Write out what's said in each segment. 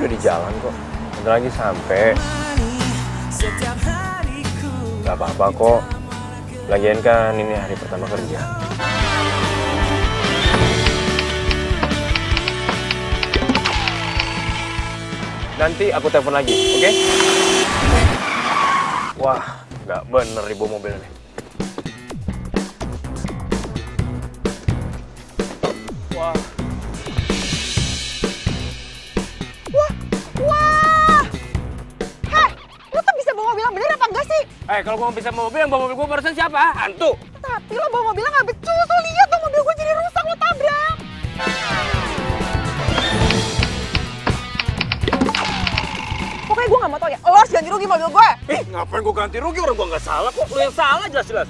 udah di jalan kok. Bentar lagi sampai. Gak apa-apa kok. Lagian kan ini hari pertama kerja. Nanti aku telepon lagi, oke? Wah, nggak bener dibawa mobil nih. Wah. Wah! Heh, lu tuh bisa bawa mobil yang bener apa enggak sih? Kalau gua bisa bawa mobil, yang bawa mobil gua barusan siapa? Hantu. Tapi lo bawa mobilnya nggak becus, lo lihat dong mobil gue jadi rusak, lo tabrak. Pokoknya gue nggak mau tau ya, lo harus ganti rugi mobil gue. Ngapain gua ganti rugi? Orang gua nggak salah kok. Lu yang salah jelas-jelas.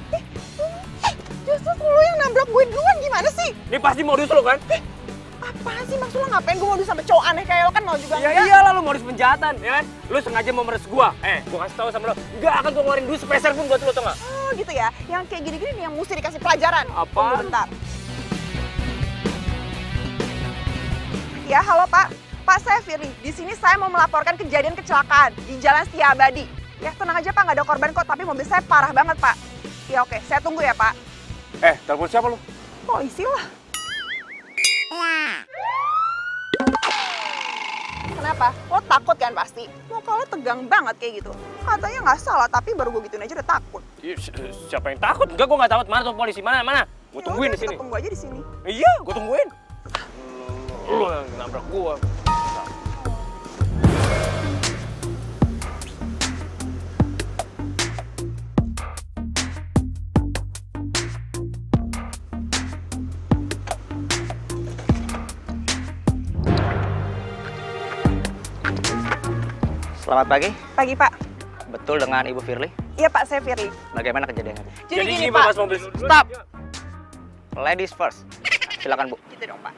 Justru lo yang nabrak gue duluan, gimana sih? Ini pasti modus lo kan? Apaan sih, maksud lo ngapain gue modus sampai cowok aneh kayak lo kan mau juga Ya enggak? iyalah, lu modus penjahatan, ya kan? Lu sengaja mau meres gua. Gua kasih tahu sama lo, nggak akan gua ngeluarin duit sepeser pun buat lo, tau nggak? Oh gitu ya, yang kayak gini-gini nih yang mesti dikasih pelajaran. Apaan? Tunggu bentar. Ya, halo Pak. Pak, saya Firly. Di sini saya mau melaporkan kejadian kecelakaan di Jalan Setia Abadi. Ya, tenang aja Pak, nggak ada korban kok, tapi mobil saya parah banget Pak. Ya oke, saya tunggu ya Pak. Telepon siapa lu? Polisi lah. Kenapa? Lo takut kan pasti? Muka lo tegang banget kayak gitu. Katanya nggak salah, tapi baru gue gituin aja udah takut. Siapa yang takut? Enggak, gua nggak takut. Mana tuh polisi? Mana? Gua tungguin di sini. Kita tunggu aja di sini. Iya, gua tungguin. Lu yang nabrak gua. Selamat pagi, Pagi Pak. betul dengan Ibu Firly. Iya Pak, saya Firly. Bagaimana kejadiannya? Jadi gini Pak, Pak. mas mobil. Stop! Ladies first. Silakan Bu. Gitu dong Pak.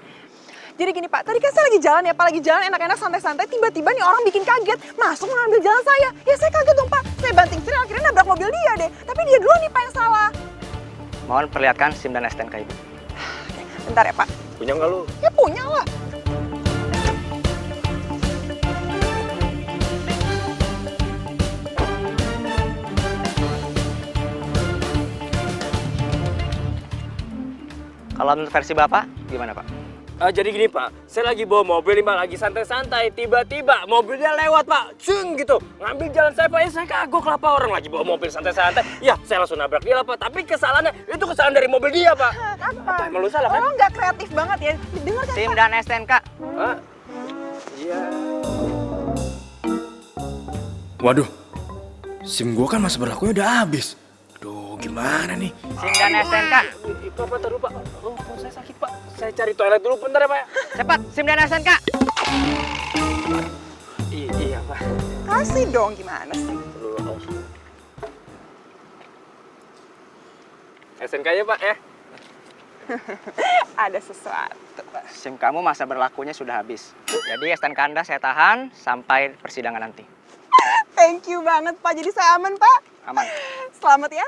Jadi gini Pak, tadi kan saya lagi jalan ya Pak, lagi jalan enak-enak santai-santai, tiba-tiba nih orang bikin kaget, masuk mengambil jalan saya. Ya saya kaget dong Pak, saya banting setir akhirnya nabrak mobil dia deh. Tapi dia duluan nih Pak yang salah. Mohon perlihatkan SIM dan STNK Ibu. Bentar ya Pak. Punya nggak lu? Ya punya lah. Kalau menurut versi Bapak, gimana Pak? Jadi gini Pak, saya lagi bawa mobil nih Pak, lagi santai-santai, tiba-tiba mobilnya lewat Pak, cung gitu, ngambil jalan saya Pak, ya saya kagok lah Pak, orang lagi bawa mobil santai-santai, ya saya langsung nabrak dia lah Pak, tapi kesalahannya itu kesalahan dari mobil dia Pak. Apa? Emang lu salah kan? Orang nggak kreatif banget ya. Dengar kan SIM Pak? dan STNK. Iya. Waduh, SIM gua kan masa berlakunya udah habis. Aduh, gimana nih? SIM dan STNK. Pak, taruh Pak. Oh, perut saya sakit Pak. Saya cari toilet dulu bentar ya Pak. Cepat, SIM dan STNK. Iya Pak. Kasih dong, gimana sih? SNK ya Pak ya. Ada sesuatu. SIM kamu masa berlakunya sudah habis. Jadi STNK Anda saya tahan sampai persidangan nanti. Thank you banget Pak, jadi saya aman Pak. Aman. Selamat ya.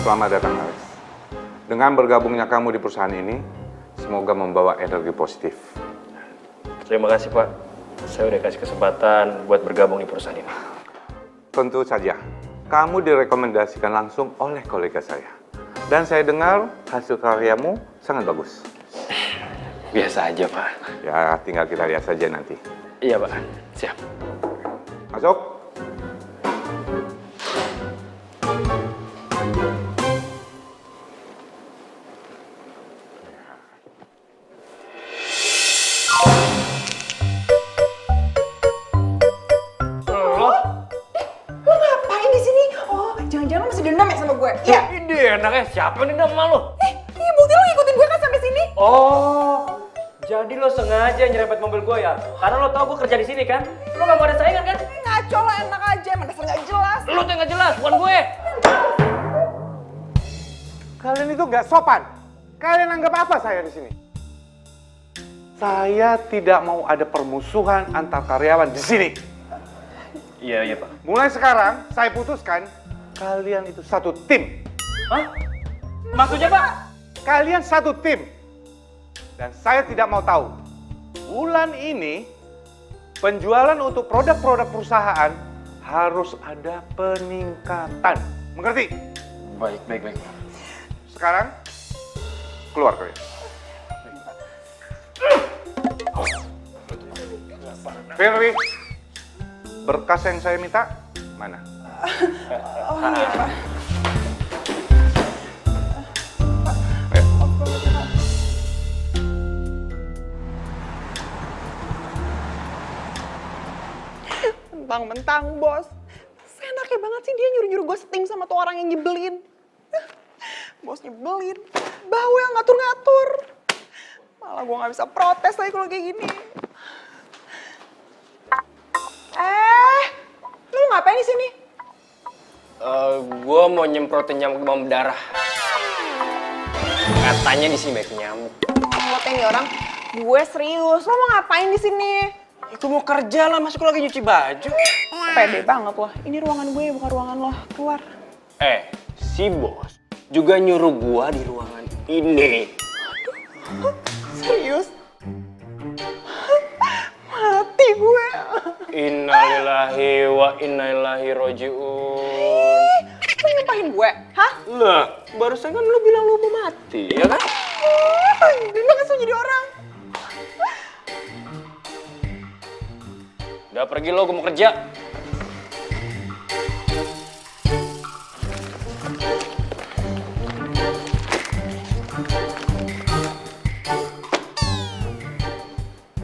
Selamat datang Alex. Dengan bergabungnya kamu di perusahaan ini, semoga membawa energi positif. Terima kasih Pak. Saya udah kasih kesempatan buat bergabung di perusahaan ini. Tentu saja, kamu direkomendasikan langsung oleh kolega saya. Dan saya dengar hasil karyamu sangat bagus. Biasa aja Pak. Ya, tinggal kita lihat saja nanti. Iya Pak. Siap. Masuk. Lo ngapain di sini? Oh, jangan-jangan lo masih dendam ya sama gue? Iya. Ini enaknya siapa nih nama lo? Iya bukti lo ngikutin gue kan sampai sini. Oh, jadi lo sengaja nyerempet mobil gue ya? Karena lo tau gue kerja di sini kan? Lo gak mau ada saingan kan? Ngaco lo, enak aja, emang dasar nggak jelas. Lo tuh yang gak jelas, bukan gue. Kalian itu nggak sopan. Kalian anggap apa saya di sini? Saya tidak mau ada permusuhan antar karyawan di sini. Iya Pak. Mulai sekarang, saya putuskan kalian itu satu tim. Hah? Maksudnya Pak? Kalian satu tim. Dan saya tidak mau tahu. Bulan ini penjualan untuk produk-produk perusahaan harus ada peningkatan. Mengerti? Baik. Sekarang keluar kalian. Firly, berkas yang saya minta mana? Oh iya Pak. Ayo. Mentang-mentang bos. Senaknya banget sih dia nyuruh-nyuruh gue setim sama tuh orang yang nyebelin. Bos nyebelin, bawel ngatur-ngatur. Malah gue gak bisa protes lagi kalau kayak gini. Lu ngapain di sini? Gue mau nyemprotin nyamuk demam berdarah. Katanya di sini banyak nyamuk. Ngeliat ini orang, gue serius. Lo mau ngapain di sini? Itu mau kerja lah, masuk lagi nyuci baju. Pede banget loh. Ini ruangan gue, bukan ruangan lo. Keluar. Si bos juga nyuruh gua di ruangan ini. Serius? Mati gue. Innalillahi wa inna ilaihi roji'un. Lo nyumpahin gue? Hah? Lah, barusan kan lu bilang lu mau mati, ya kan? Gede banget sih jadi orang. Udah pergi lo, gua mau kerja.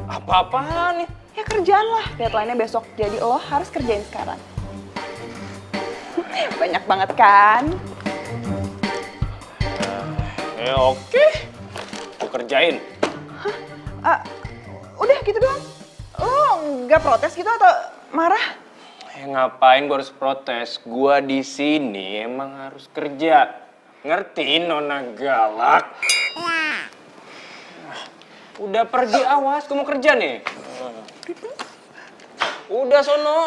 Apa-apaan nih? Ya kerjaan lah. Deadline-nya besok. Jadi lo harus kerjain sekarang. Banyak banget kan? Oke. Gua kerjain. Udah gitu doang. Lo nggak protes gitu atau marah? Ngapain gua harus protes? Gua di sini emang harus kerja. Ngerti, Nona galak? Udah pergi, awas, gua mau kerja nih. Udah sono.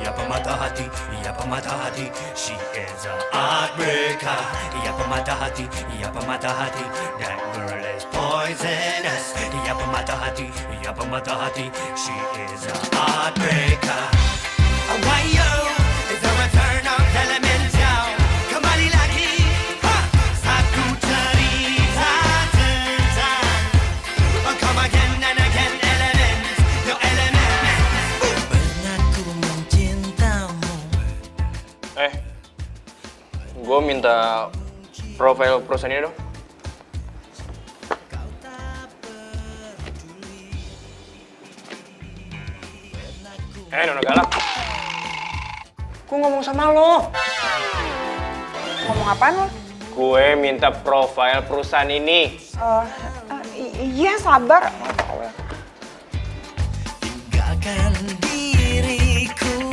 Ia pemata hati, she is a heartbreaker. Ia pemata hati, that girl is poisonous. Ia pemata hati, she is a heartbreaker. Why yo, is a return of elemental. Kembali lagi, satu cerita tentang. Come again and again, elements, your elements. Pernah ku mencintamu. Gua minta profil perusahaan ini dong. Nona galak. Gue ngomong sama lo. Ngomong apaan lo? Gue minta profil perusahaan ini. Iya sabar. Tinggalkan diriku.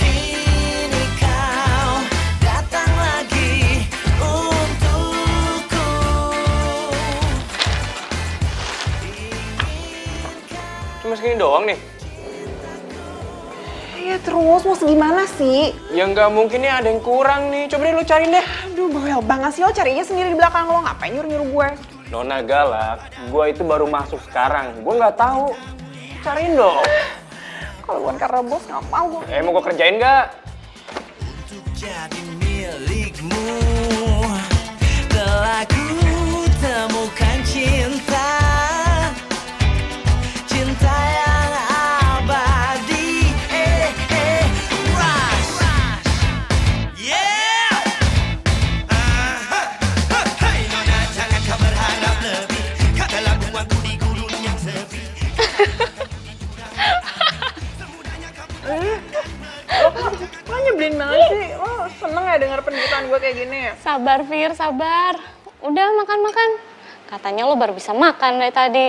Kini kau datang lagi untukku. Cuma segini doang nih. Ya terus mau segimana sih? Ya nggak mungkin nih, ada yang kurang nih. Coba deh lo cariin deh. Aduh bawel banget sih lo carinya sendiri di belakang lo. Ngapain nyuruh-nyuruh gue? Nona galak, gue itu baru masuk sekarang. Gue nggak tahu. Cariin dong. Kalau bukan karena bos nggak mau gue. Mau gue kerjain nggak? Untuk jadi milikmu, telah ku temukan cinta, cinta yang abadi. Rush, yeah. Hey nona, jangan kau berharap lebih. Kau telah buangku di gurun yang sepi. Lo nyebelin banget sih. Lo seneng ya denger penderitaan gue kayak gini ya? Sabar, Fir, sabar. Udah, makan-makan. Katanya lo baru bisa makan dari tadi.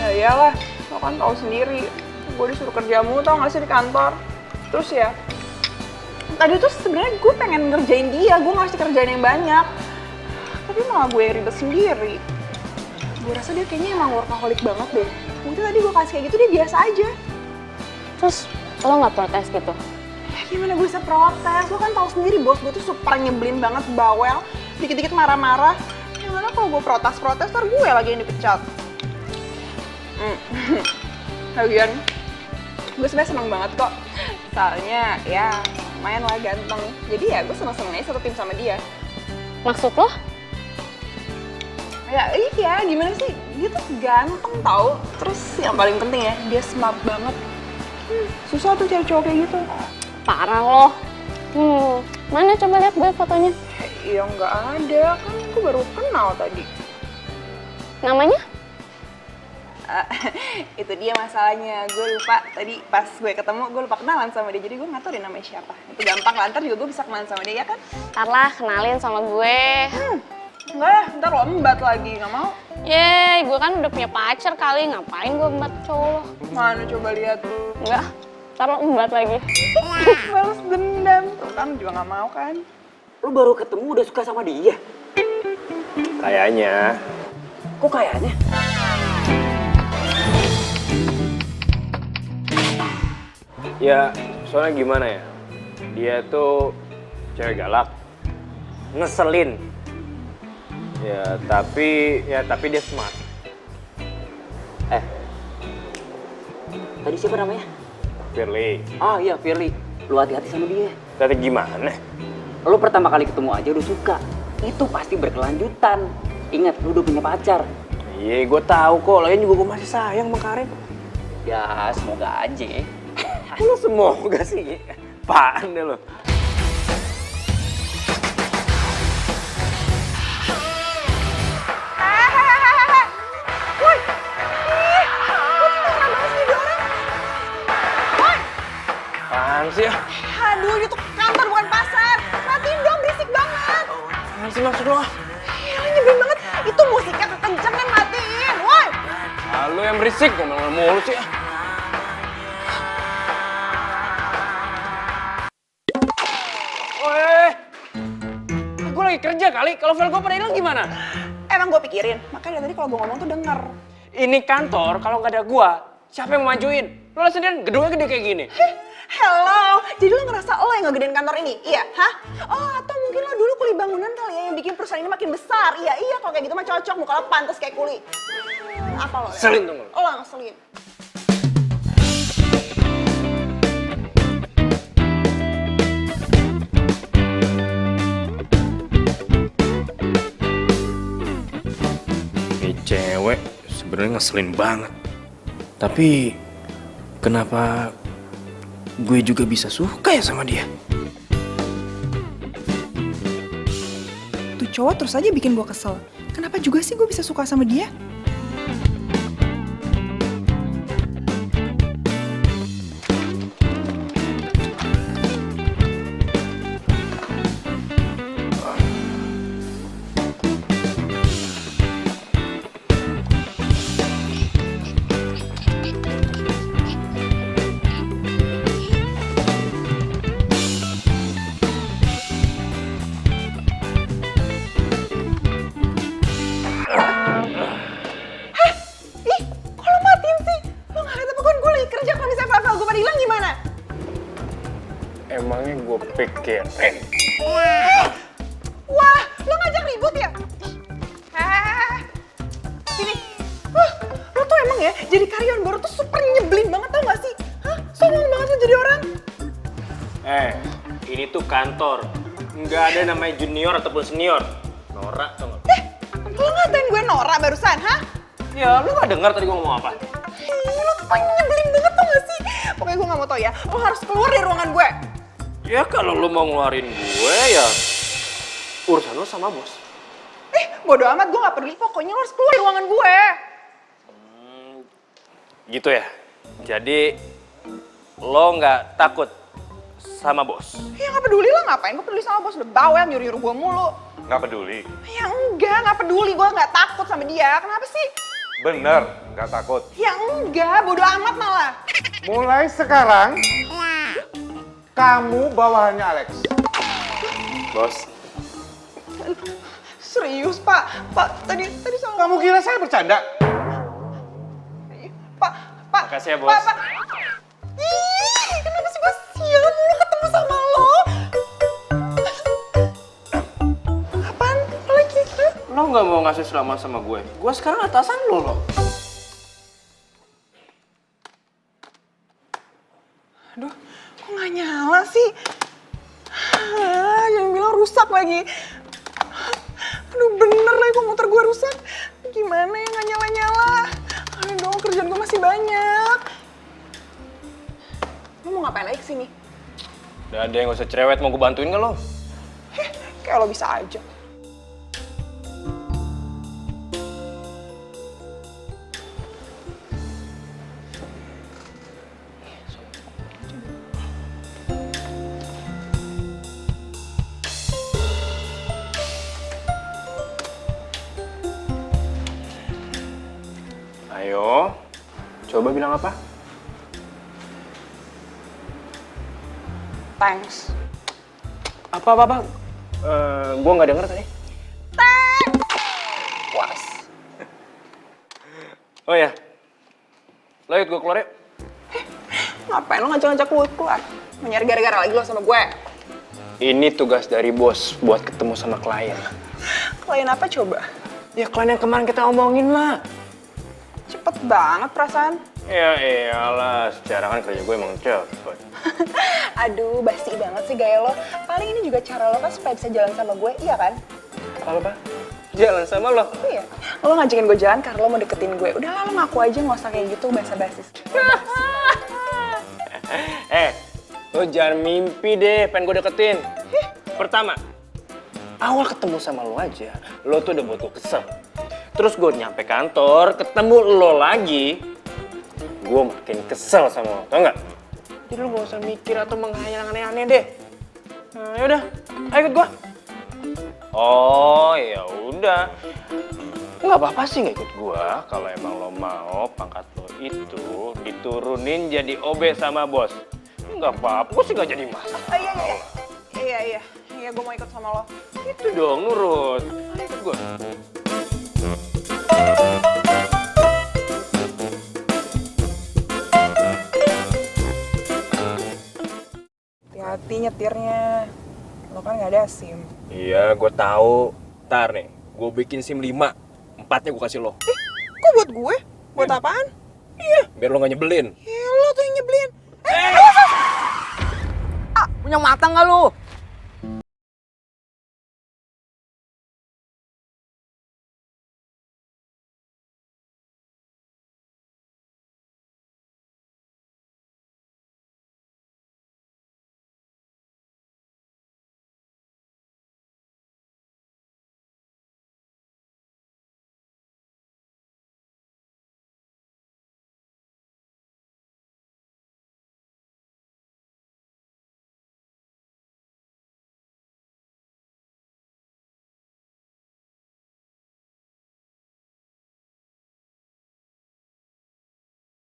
Ya iyalah, lo kan tahu sendiri. Gue disuruh kerja mulu tau gak sih di kantor. Terus ya, tadi tuh sebenarnya gue pengen ngerjain dia, gue nggak harus kerjain yang banyak. tapi malah gue yang ribet sendiri. Gue rasa dia kayaknya emang workaholic banget deh. Mungkin tadi gue kasih kayak gitu dia biasa aja. Terus lo nggak protes gitu? Ya gimana gue bisa protes? Lo kan tahu sendiri bos gue tuh super nyebelin banget, bawel, dikit-dikit marah-marah. Gimana kalau gue protes-protes ntar gue lagi yang dipecat. Lagian gue sebenarnya seneng banget kok. Soalnya ya lumayan lah ganteng. Jadi ya gue seneng-seneng aja satu tim sama dia. Maksud lo? Ya iya, gimana sih? Dia tuh ganteng tau. Terus yang paling penting ya, dia smart banget. Susah tuh cari cowok kayak gitu. Parah lo. Mana coba lihat gue fotonya. Ya nggak ada, kan aku baru kenal tadi. Namanya? Itu dia masalahnya, gue lupa tadi pas gue ketemu, gue lupa kenalan sama dia, jadi gue nggak tahu dia namanya siapa. Itu gampang lah, ntar juga gue bisa kenalan sama dia, ya kan? Ntar lah, kenalin sama gue. Enggak ya, ntar lo embat lagi, nggak mau? Yeay, gue kan udah punya pacar kali, ngapain gue embat cowok lo? Mana coba lihat. Enggak, ntar lo embat lagi. Balas dendam, tuh kan juga nggak mau kan? Lu baru ketemu udah suka sama dia? Kayaknya. Kok kayaknya? Ya, soalnya gimana ya? Dia tuh cewek galak, ngeselin. Ya, tapi dia smart. Tadi siapa namanya? Firly. Ah iya, Firly. Lu hati-hati sama dia. Tapi gimana? Lu pertama kali ketemu aja udah suka. Itu pasti berkelanjutan. Ingat, lu udah punya pacar. Iya, gue tahu kok. Lagian juga gue masih sayang sama Karin. Ya, semoga aja. Lu semoga sih. Apaan deh lo? Woi, ih, lu tuh marah banget sih jadi orang. Woi, Apaan sih ya? aduh, itu kantor bukan pasar. Matiin dong, berisik banget. Apaan sih maksud lo? Gila, nyebelin banget. Itu musiknya kekencengan, matiin. Woi. Ah, lu yang berisik, ngomong mulu sih ya. Weh, gue lagi kerja kali. Kalau file gue pada hilang gimana? Emang gue pikirin, makanya dari tadi kalau gue ngomong tuh denger. Ini kantor, kalau nggak ada gua, siapa yang mau majuin? Lo lihat sendiri, gedungnya gede kayak gini. Hello, jadi lo ngerasa lo yang ngegedein kantor ini? Iya, hah? Oh, atau mungkin lo dulu kuli bangunan kali ya yang bikin perusahaan ini makin besar? Iya, kalau kayak gitu mah cocok, muka lo pantas kayak kuli. Apa lo? Ngeselin tuh lo. Lo ngeselin. Ini cewek sebenarnya ngeselin banget. Tapi kenapa gue juga bisa suka ya sama dia? Tuh cowok terus aja bikin gue kesel. Kenapa juga sih gue bisa suka sama dia? Emangnya gue pikirin. Wah, lo ngajak ribut ya? Sini. Lo tuh emang ya jadi karyawan baru tuh super nyebelin banget tau gak sih? Hah? Songong banget lo jadi orang. Ini tuh kantor. Nggak ada namanya junior ataupun senior. Norak tau gak? Lo ngatain gue norak barusan, hah? Ya, lu gak dengar tadi gue ngomong apa? Lo tuh nyebelin banget tau gak sih? Pokoknya gue gak mau tau ya, lo harus keluar dari ruangan gue. Ya kalau lu mau ngeluarin gue ya urusan lu sama bos. Bodo amat, gue gak peduli. Pokoknya lo harus keluar dari ruangan gue. Gitu ya? Jadi lo nggak takut sama bos? Ya gak peduli lah, ngapain gue peduli sama bos. Udah bawel nyuruh-nyuruh gue mulu. Nggak peduli. Ya enggak, gak peduli. Gue gak takut sama dia. Kenapa sih? Bener, nggak takut. Ya enggak, bodo amat malah. Mulai sekarang, kamu bawahannya Alex. Bos, serius, Pak. Pak, tadi sama Kamu kira saya bercanda? Pak. Makasih ya, Bos. Pak. Ih, kenapa sih gue sial mulu ketemu sama lo? Apaan lagi? Lo nggak mau ngasih selamat sama gue? Gue sekarang atasan lo loh. Aduh, kok nggak nyala sih? Jangan bilang rusak lagi. Aduh, bener lagi kok motor gue rusak. Gimana ya nggak nyala-nyala? Ayo dong, kerjaan gue masih banyak. Lo mau ngapain lagi kesini? Udah ada yang gak usah cerewet, mau gue bantuin nggak lo? Kayak lo bisa aja. Ayo, coba bilang apa? Thanks. Apa? Gue nggak denger tadi. Puas. Oh ya, lo ikut gue keluar ya? Ngapain lo ngajak-ngajak gue keluar? Mau nyari gara-gara lagi lo sama gue? Ini tugas dari bos buat ketemu sama klien. Klien apa coba? Ya klien yang kemarin kita omongin lah. Cepet banget perasaan. Ya iyalah, secara kan kerja gue emang cepet. Aduh, basi banget sih gaya lo. Paling ini juga cara lo kan supaya bisa jalan sama gue, iya kan? Apa? Jalan sama lo? Iya. Lo ngajakin gue jalan karena lo mau deketin gue. Udah lah, lo ngaku aja, nggak usah kayak gitu basa-basi. Lo jangan mimpi deh pengen gue deketin. Pertama, awal ketemu sama lo aja, lo tuh udah buat gue kesel. Terus gue nyampe kantor, ketemu lo lagi, gue makin kesel sama lo, tau nggak? Jadi lo gak usah mikir atau menghayal yang aneh-aneh deh. Nah, yaudah, ayo ikut gue. Oh, ya udah. Nggak apa-apa sih nggak ikut gue. Kalau emang lo mau pangkat lo itu diturunin jadi OB sama bos. Nggak apa-apa, gue sih nggak jadi masalah. Iya, gue mau ikut sama lo. Itu dong, nurut. Ayo ikut gue. Hati-hati nyetirnya. Lo kan nggak ada SIM. Iya, gue tahu. Ntar nih, gue bikin SIM 5. 4-nya gue kasih lo. Kok buat gue? Buat apaan? Iya, biar lo nggak nyebelin. Ya lo tuh yang nyebelin. Punya mata nggak lu?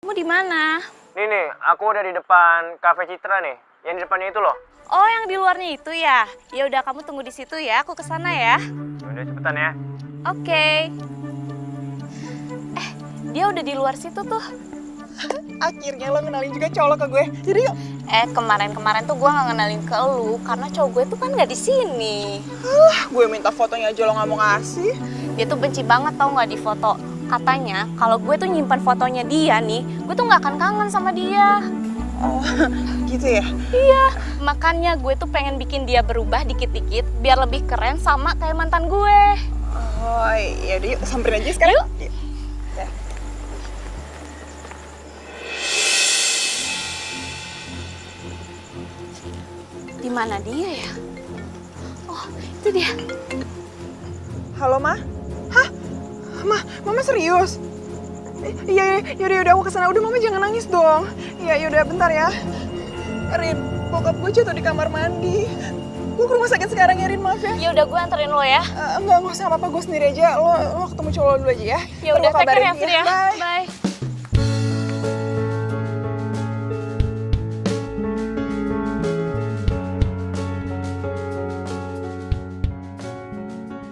Kamu di mana? Nih, aku udah di depan Cafe Citra nih. Yang di depannya itu loh. Oh, yang di luarnya itu ya? Ya udah, kamu tunggu di situ ya. Aku kesana ya. Udah cepetan ya. Oke. Dia udah di luar situ tuh. Akhirnya lo kenalin juga cowok ke gue. Jadi yuk. Kemarin tuh gue nggak ngenalin ke lu karena cowok gue tuh kan nggak di sini. Gue minta fotonya aja lo nggak mau ngasih. Dia tuh benci banget tau nggak di foto. Katanya kalau gue tuh nyimpan fotonya dia nih, gue tuh nggak akan kangen sama dia. Oh, gitu ya? Iya, makanya gue tuh pengen bikin dia berubah dikit-dikit biar lebih keren sama kayak mantan gue. Oh, iya deh, yuk samperin aja sekarang. Yuk. Ya. Di mana dia ya? Oh, itu dia. Halo, Ma? Hah? Mama serius? Iya, yaudah aku kesana. Udah, Mama jangan nangis dong. Iya, yaudah bentar ya. Rin, bokap gue jatuh di kamar mandi. Gue ke rumah sakit sekarang ya, Rin, maaf ya. Ya udah, gue anterin lo ya. Enggak usah apa-apa, gue sendiri aja. Lo ketemu cowok lo dulu aja ya. Ya udah, take care ya, Fir ya. Bye. Bye.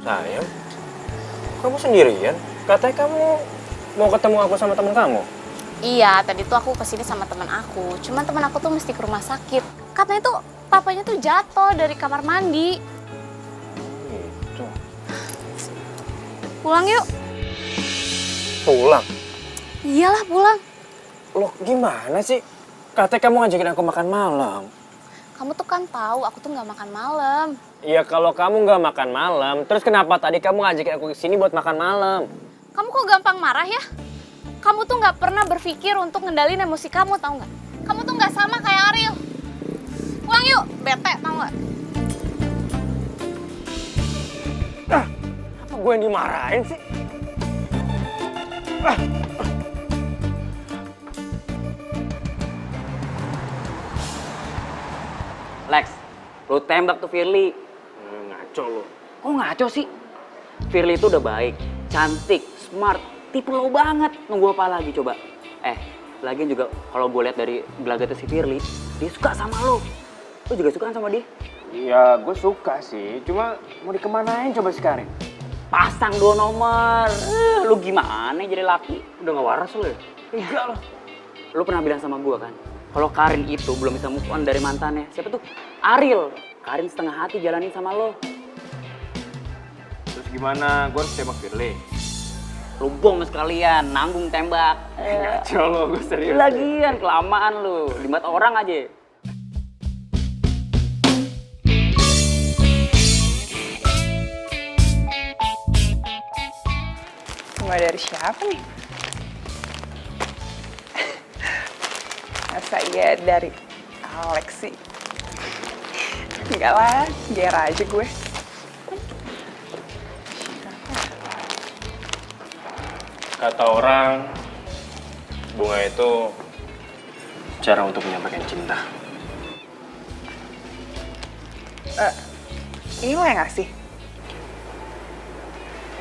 Sayang, sendirian? Katanya kamu mau ketemu aku sama teman kamu. Iya, tadi tuh aku kesini sama teman aku. Cuman teman aku tuh mesti ke rumah sakit. Katanya tuh papanya tuh jatuh dari kamar mandi. Gitu. Pulang yuk. Pulang? Iyalah pulang. Loh gimana sih? Katanya kamu ngajakin aku makan malam. Kamu tuh kan tahu aku tuh nggak makan malam. Iya kalau kamu nggak makan malam, terus kenapa tadi kamu ngajakin aku ke sini buat makan malam? Kamu kok gampang marah ya? Kamu tuh nggak pernah berpikir untuk ngendalin emosi kamu, tahu nggak? Kamu tuh nggak sama kayak Ariel. Pulang yuk, bete tau nggak? Apa gue yang dimarahin sih? Lex, lu tembak tuh Firly. Ngaco lo. Kok ngaco sih? Firly itu udah baik, cantik, smart, tipe lo banget. Nunggu apa lagi coba? Lagian juga kalau gue lihat dari gelagatnya si Firly, dia suka sama lo. Lo juga suka sama dia? Iya gue suka sih, cuma mau dikemanain coba sekarang? Pasang 2 nomor. Lu gimana jadi laki? Udah gak waras lo ya? Enggak loh. Lu pernah bilang sama gue kan, kalau Karin itu belum bisa move on dari mantannya. Siapa tuh? Ariel. Karin setengah hati jalanin sama lo. Terus gimana? Gue harus tembak Firly? Lu bom sekalian, nanggung tembak. Ngaco lo, gue serius. Lagian kelamaan lu, 5 orang aja. Bunga dari siapa nih? Masa iya dari Alex sih? Enggak lah, biar aja gue. Kata orang, bunga itu cara untuk menyampaikan cinta. Ini lo yang ngasih?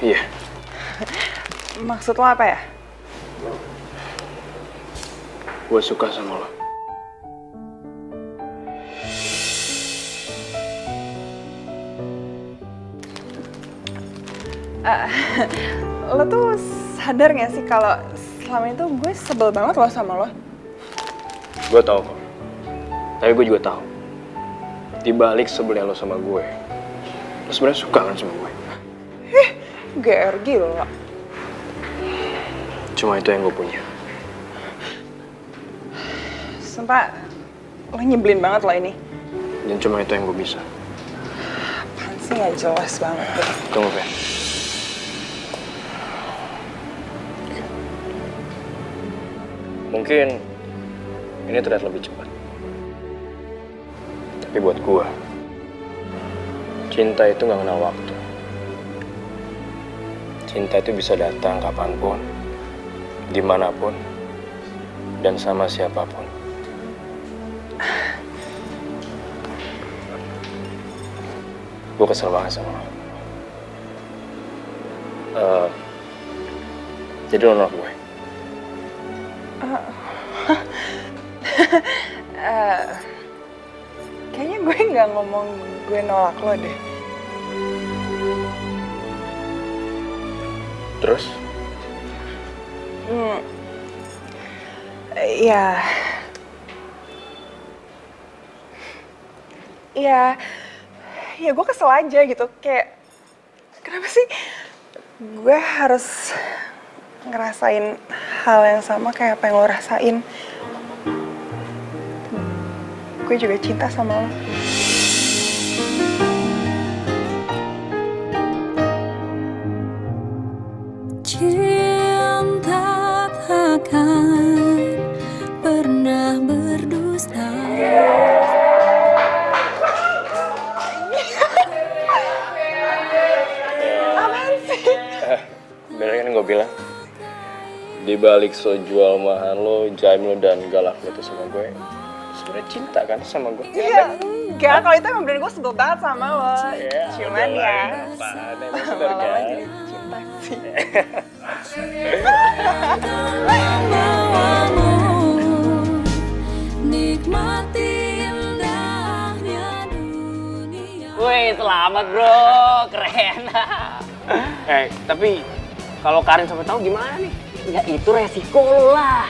Iya. Maksud lo apa ya? Gue suka sama lo. Lo tuh sadar gak sih kalau selama itu gue sebel banget lo sama lo? Gue tahu kok. Tapi gue juga tahu. Di balik sebelnya lo sama gue, lo sebenarnya suka kan sama gue? GR gila. Cuma itu yang gue punya. Sumpah, lo nyebelin banget lo ini. Dan cuma itu yang gue bisa. Apaan sih gak jelas banget deh. Tunggu, Fer. Mungkin ini terlihat lebih cepat. Tapi buat gue, cinta itu gak kenal waktu. Cinta itu bisa datang kapanpun, dimanapun, dan sama siapapun. Gue kesel banget sama lo. Jadi lo nolak gue? Kayaknya gue nggak ngomong gue nolak lo deh. Terus? Ya. Ya gue kesel aja gitu. Kayak, kenapa sih gue harus ngerasain hal yang sama kayak apa yang lo rasain? Gue juga cinta sama lo. Cinta takkan pernah berdusta. Apaan sih? Bener kan gue bilang? Di balik so jual mahal lo, jaim lo, dan galak lo tuh sama gue, sebenarnya cinta kan sama gue? Iya, enggak. Kalau itu emang bener gue sebel banget sama lo. Cuman ya, lama-lama jadi cinta sih. Nikmati indahnya dunia. Wih, selamat bro, keren. Tapi Kalau Karin sampai tahu gimana nih? Ya itu resiko lo lah.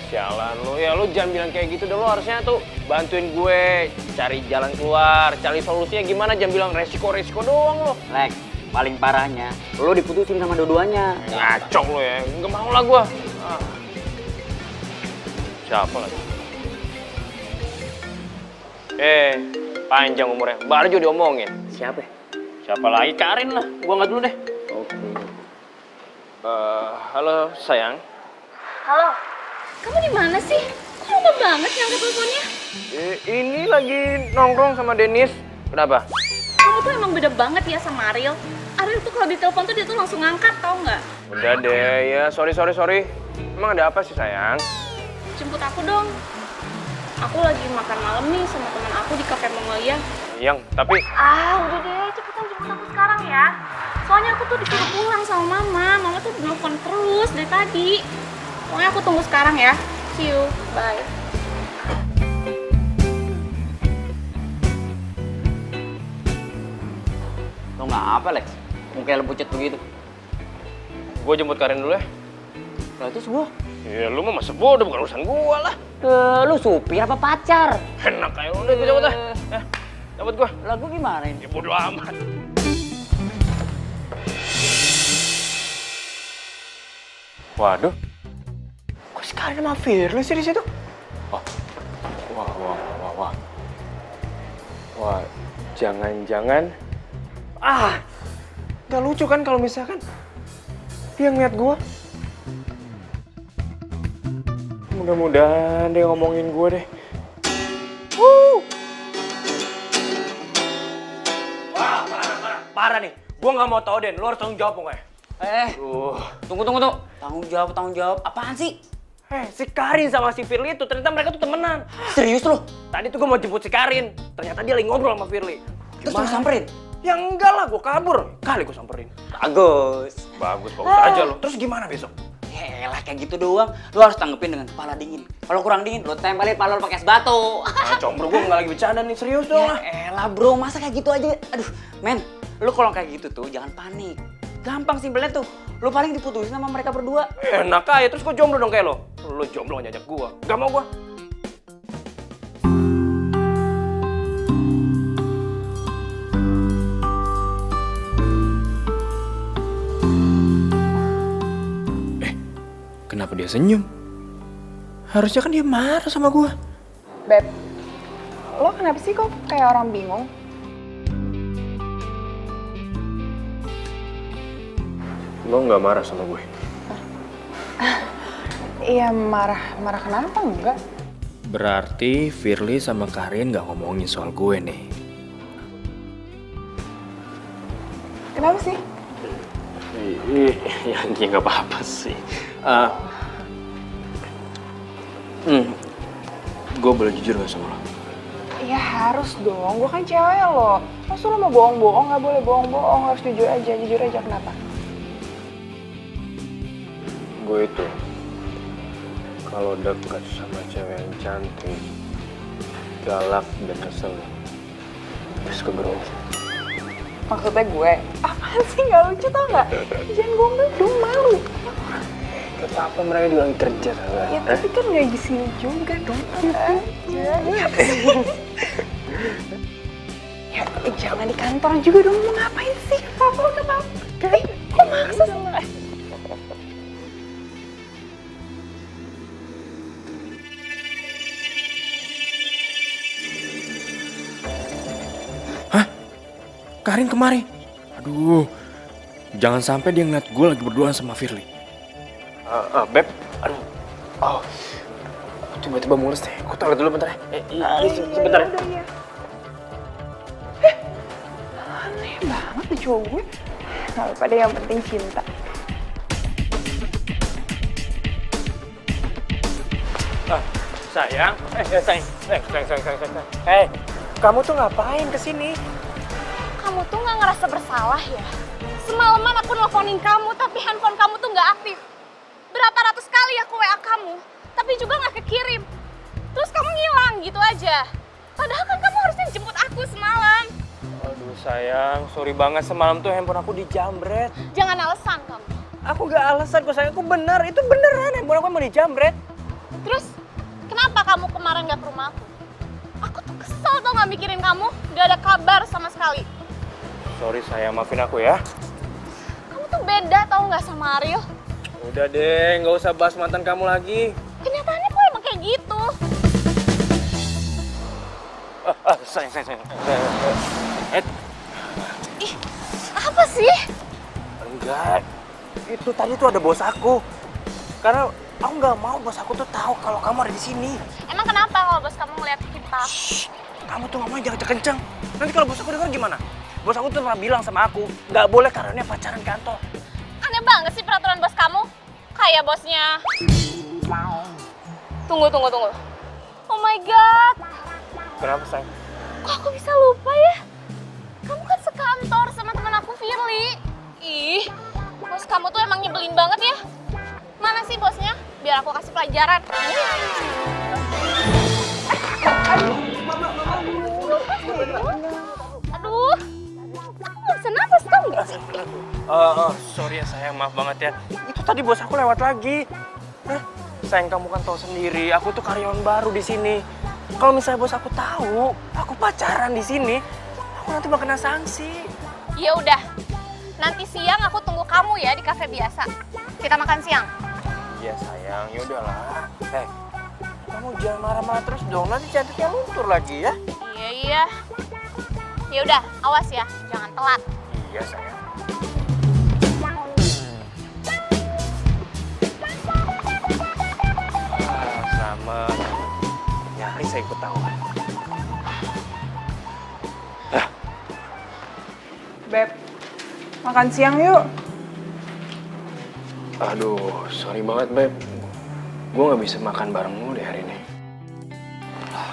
Sialan lu. Ya lu jangan bilang kayak gitu deh. Lu harusnya tuh bantuin gue cari jalan keluar, cari solusinya gimana. Jangan bilang resiko-resiko doang lo. Lex, paling parahnya lo diputusin sama dua-duanya. Ngaco lu ya. Nggak mau lah gue. Siapa lagi? Panjang umurnya. Baru juga diomongin. Siapa ya? Siapa lagi? Karin lah. Gua nggak dulu deh. Oke. Halo sayang. Halo, kamu di mana sih? Kok lama banget ngangkat teleponnya? Ini lagi nongkrong sama Dennis. Kenapa? Kamu tuh emang beda banget ya sama Ariel. Ariel tuh kalau ditelepon tuh dia tuh langsung ngangkat, tau nggak? Udah deh, ya sorry. Emang ada apa sih sayang? Jemput aku dong. Aku lagi makan malam nih sama teman aku di Cafe Mongolia. Yang, tapi... Udah deh, cepetan jemput aku sekarang ya. Soalnya aku tuh disuruh pulang sama Mama. Mama tuh nelfon terus dari tadi. Pokoknya aku tunggu sekarang ya. See you, bye. Lo nggak apa Lex? Mungkin lo pucet begitu. Gue jemput Karin dulu ya. Lah terus gua? Ya lu mah masa bodoh, bukan urusan gua lah. Lu supir apa pacar? Enak kayak lu deh, gue cabut dah. Cabut gua. Lah gua gimana ini? Ya bodo amat. Waduh. Kok si Karin sama Firly sih di situ? Wah, jangan-jangan... Gak lucu kan kalau misalkan dia ngeliat gua. Mudah-mudahan dia ngomongin gua deh. Wah, parah nih. Gua nggak mau tahu Den, lu harus tanggung jawab pokoknya. Tunggu. Tanggung jawab. Apaan sih? Si Karin sama si Firly itu ternyata mereka tuh temenan. Serius lo? Tadi tuh gua mau jemput si Karin, ternyata dia lagi ngobrol sama Firly. Terus lu samperin? Ya enggak lah, gua kabur. Kali gua samperin. Bagus. Bagus aja lo. Terus gimana besok? Yaelah kayak gitu doang. Lu harus tanggepin dengan kepala dingin. Kalau kurang dingin, lu tempelin kepala lu pakai es batu. Combro gua nggak lagi bercanda nih, serius dong lah. Yaelah bro, masa kayak gitu aja? Aduh, men, lu kalau kayak gitu tuh jangan panik. Gampang simpelnya tuh. Lu paling diputusin sama mereka berdua. Enak aja, terus gua jomblo dong kayak lo. Lu jomblo ngajak gua. Gak mau gua. Kenapa dia senyum? Harusnya kan dia marah sama gua. Beb, lo kenapa sih kok kayak orang bingung? Lo nggak marah sama gue? Iya marah kenapa enggak? Berarti Firly sama Karin nggak ngomongin soal gue nih. Kenapa sih? Ya nggak apa-apa sih. Gue boleh jujur gak sama lo? Ya harus dong, gue kan cewek lo. Masa lo mau bohong-bohong? Gak boleh bohong-bohong, harus jujur aja kenapa? Gue itu kalau dekat sama cewek yang cantik, galak dan kesel, terus kegerogi. Maksudnya gue? Apaan sih, gak lucu tau gak? Jangan gombal dong, malu. Kenapa mereka juga lagi kerja sama? Ya tapi kan gak di sini juga dong. Ya jangan di kantor juga dong, mau ngapain sih? Apa udah apa? Kok maksa sama? Karin kemari. Aduh, jangan sampai dia ngeliat gue lagi berduaan sama Firly. Beb, aduh, tiba-tiba mulus deh. Aku toilet dulu bentar ya. Sebentar ya. Aneh banget tuh cowok gue. Gak apa-apa deh, yang penting cinta. Sayang, sayang. Kamu tuh ngapain kesini? Kamu tuh nggak ngerasa bersalah ya? Semalaman aku nelfonin kamu, tapi handphone kamu tuh nggak aktif. Berapa ratus kali aku WA kamu, tapi juga nggak kekirim. Terus kamu ngilang gitu aja. Padahal kan kamu harusnya jemput aku semalam. Aduh sayang, sorry banget semalam tuh handphone aku dijamret. Jangan alasan kamu. Aku gak alasan kok sayang, aku bener, itu beneran handphone aku mau dijamret. Terus, kenapa kamu kemarin gak ke rumah aku? Aku tuh kesel tau gak mikirin kamu, gak ada kabar sama sekali. Sorry sayang, maafin aku ya. Kamu tuh beda tau gak sama Ariel? Udah deh, gak usah bahas mantan kamu lagi. Kenyataannya kok emang kayak gitu. Sayang. Ih, apa sih? Enggak, itu tadi tuh ada bos aku. Karena aku nggak mau bos aku tuh tahu kalau kamu ada di sini. Emang kenapa kalau bos kamu ngeliat kita? Kamu tuh ngomongnya jangan kenceng. Nanti kalau bos aku dengar gimana? Bos aku tuh pernah bilang sama aku, nggak boleh karena pacaran di kantor. Aneh banget sih peraturan bos kamu. Kayak bosnya. Tunggu. Oh my god. Kenapa sayang? Kok aku bisa lupa ya? Kamu kan sekantor sama teman aku Firly. Ih, bos kamu tuh emang nyebelin banget ya. Mana sih bosnya? Biar aku kasih pelajaran. Aduh, kamu bisa nafas tau gak sih? Sorry ya sayang, maaf banget ya. Itu tadi bos aku lewat lagi. Sayang, kamu kan tahu sendiri, aku tuh karyawan baru di sini. Kalau misalnya bos aku tahu, aku pacaran di sini, aku nanti bakal kena sanksi. Ya udah, nanti siang aku tunggu kamu ya di kafe biasa. Kita makan siang. Iya sayang, ya udahlah. Kamu jangan marah-marah terus dong, nanti cantiknya luntur lagi ya. Iya. Ya udah, awas ya, jangan telat. Iya sayang. Sama nyaris saya ketahuan. Beb, makan siang yuk. Aduh, sorry banget Beb. Gue gak bisa makan bareng lu deh hari ini.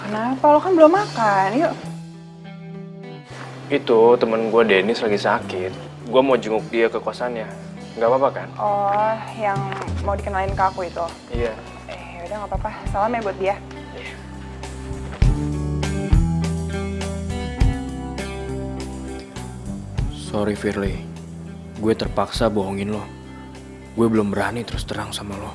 Kenapa? Lo kan belum makan, yuk. Itu temen gue Dennis lagi sakit. Gue mau jenguk dia ke kosannya. Gak apa-apa kan? Oh, yang mau dikenalin ke aku itu. Iya. Yaudah gak apa-apa, salam ya buat dia. Sorry Firly, gue terpaksa bohongin lo. Gue belum berani terus terang sama lo.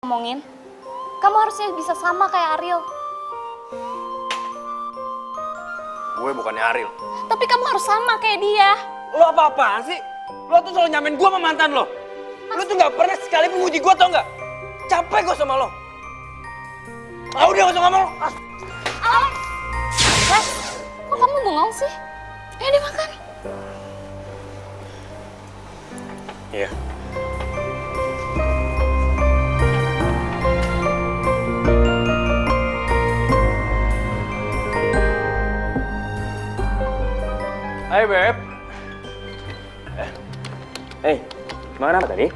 ngomongin. Kamu harusnya bisa sama kayak Ariel. Gue bukannya Ariel. Tapi kamu harus sama kayak dia. Lo apa-apaan sih? Lo tuh selalu nyamain gue sama mantan lo. Lo tuh gak pernah sekali menguji gue, tau gak? Capek gue sama lo. Ah udah, gak usah ngomong. Alex! Lex, kok kamu bengong sih? Ayo dimakan. Iya. Hai Beb. Hey, makan apa tadi?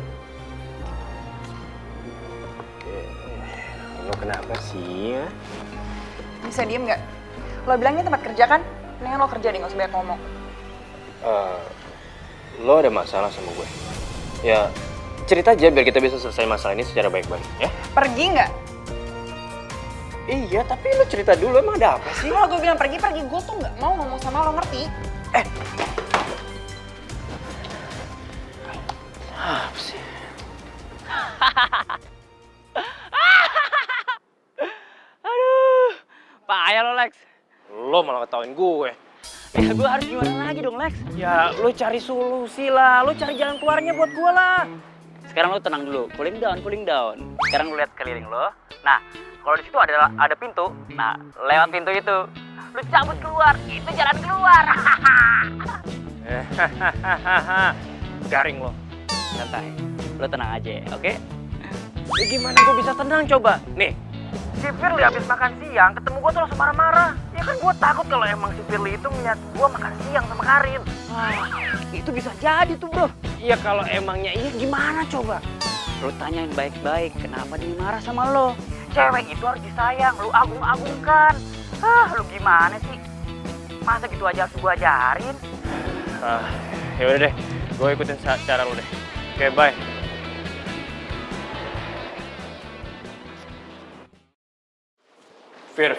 Lo kenapa sih ya? Bisa diem nggak? Lo bilangnya tempat kerja kan? Mendingan lo kerja deh, nggak usah banyak ngomong. Lo ada masalah sama gue? Ya, cerita aja biar kita bisa selesai masalah ini secara baik-baik, ya? Pergi nggak? Iya, tapi lo cerita dulu, emang ada apa sih? Kalau gue bilang pergi, gue tuh nggak mau ngomong sama lo, ngerti? Apa sih? Aduh, payah lo Lex. Lo malah ketawain gue. Ya gue harus gimana lagi dong Lex? Ya, lo cari solusi lah, lo cari jalan keluarnya buat gue lah. Sekarang lo tenang dulu, cooling down, cooling down. Sekarang lo lihat keliling lo. Nah, kalau di situ ada pintu. Nah, lewat pintu itu, lo cabut keluar. Itu jalan keluar. Garing lo. Santai, lo tenang aja, oke? Ya gimana gue bisa tenang coba? Nih, si Firly habis makan siang, ketemu gue tuh langsung marah-marah. Ya kan gue takut kalau emang si Firly itu ngeliat gue makan siang sama Karin. Itu bisa jadi tuh bro. Iya kalau emangnya iya gimana coba? Lo tanyain baik-baik, kenapa dia marah sama lo? Cewek itu harus disayang, lo agung-agungkan. Lo gimana sih? Masa gitu aja harus gue ajarin? Ya udah deh, gue ikutin cara lo deh. Oke, bye. Fir,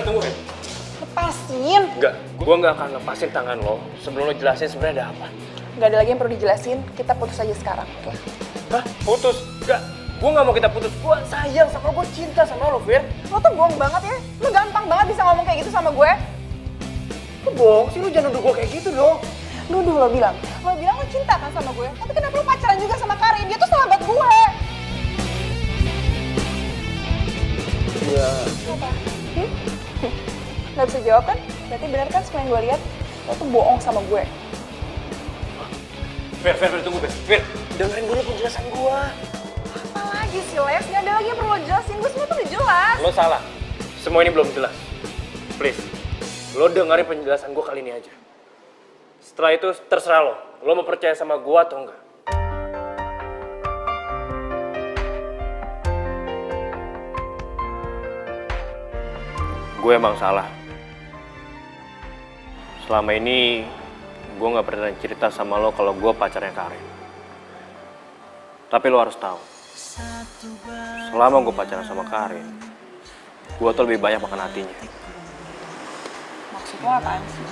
tunggu Fir. Lepasin. Enggak, gue nggak akan lepasin tangan lo sebelum lo jelasin sebenarnya ada apa. Nggak ada lagi yang perlu dijelasin, kita putus aja sekarang. Hah? Putus? Enggak, gue nggak mau kita putus. Gue sayang sama lo, gue cinta sama lo, Fir. Lo tuh bohong banget ya. Lo gampang banget bisa ngomong kayak gitu sama gue. Kok bohong sih, lo jangan nuduh gue kayak gitu dong. Nuduh lo bilang lo cinta kan sama gue. Tapi kenapa lo pacaran juga sama Karin? Dia tuh sahabat gue. Iya. Apa? Nggak bisa jawab kan? Berarti benar kan semua yang gue lihat? Lo tuh bohong sama gue. Fir, tunggu Fir. Dengerin dulu penjelasan gue. Apa lagi sih, Les? Nggak ada lagi yang perlu lo jelasin. Gue semua tuh udah jelas. Lo salah. Semua ini belum jelas. Please, lo dengerin penjelasan gue kali ini aja. Setelah itu terserah lo. Lo mau percaya sama gue atau enggak? Gue emang salah. Selama ini gue gak pernah cerita sama lo kalau gue pacarnya Karin. Tapi lo harus tahu, selama gue pacaran sama Karin, gue tuh lebih banyak makan hatinya. Maksud lo apaan sih?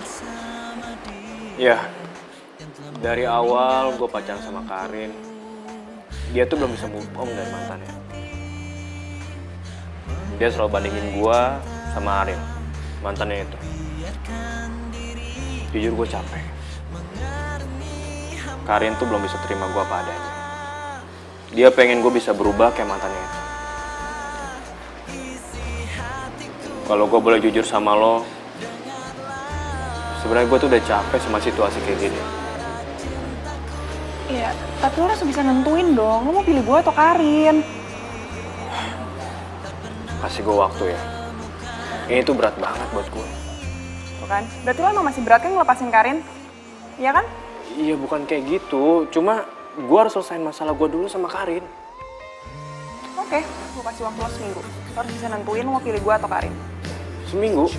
Ya, dari awal gue pacaran sama Karin, dia tuh belum bisa move on dari mantannya. Dia selalu bandingin gue sama Ariel, mantannya itu. Jujur gue capek. Karin tuh belum bisa terima gue apa adanya. Dia pengen gue bisa berubah kayak mantannya itu. Kalau gue boleh jujur sama lo, sebenarnya gue tuh udah capek sama situasi kayak gini. Iya, tapi lo harus bisa nentuin dong. Lo mau pilih gue atau Karin? Kasih gue waktu ya. Ini tuh berat banget buat gue. Tuh kan? Berarti lo emang masih berat kan ngelepasin Karin? Iya kan? Iya bukan kayak gitu, cuma gue harus selesain masalah gue dulu sama Karin. Oke, gue kasih waktu lo seminggu. Lo harus bisa nentuin lo mau pilih gue atau Karin. Seminggu?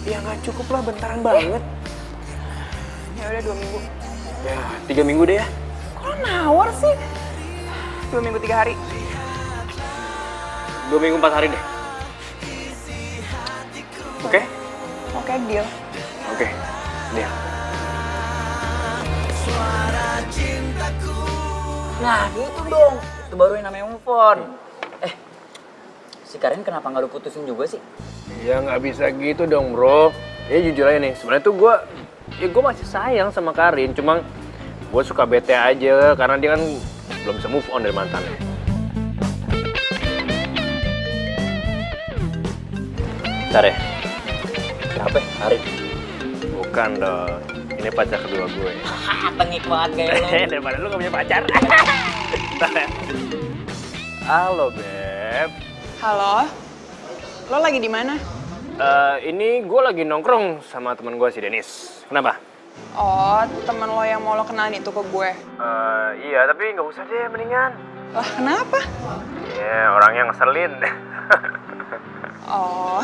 Ya nggak cukup lah, bentaran banget. Ya udah 2 minggu. Ya 3 minggu deh ya. Kok lo nawar sih? 2 minggu 3 hari. 2 minggu 4 hari deh. Oke? Oke, deal. Oke, deal. Nah gitu dong, baru yang namanya move on. Si Karin kenapa nggak lu putusin juga sih? Ya nggak bisa gitu dong bro. Ya jujur aja nih, sebenarnya tuh gue masih sayang sama Karin. Cuma gue suka bete aja karena dia kan belum bisa move on dari mantannya. Bentar ya. Siapa? Karin? Bukan dong. Ini pacar kedua gue. Tengik banget kayak lu. Daripada lu gak punya pacar. Bentar ya. Halo Beb. Halo, lo lagi di mana? Ini gue lagi nongkrong sama teman gue si Denis. Kenapa? Oh, teman lo yang mau lo kenalin itu ke gue. Iya, tapi nggak usah deh, mendingan. Lah, kenapa? Iya, orangnya ngeselin. Oh.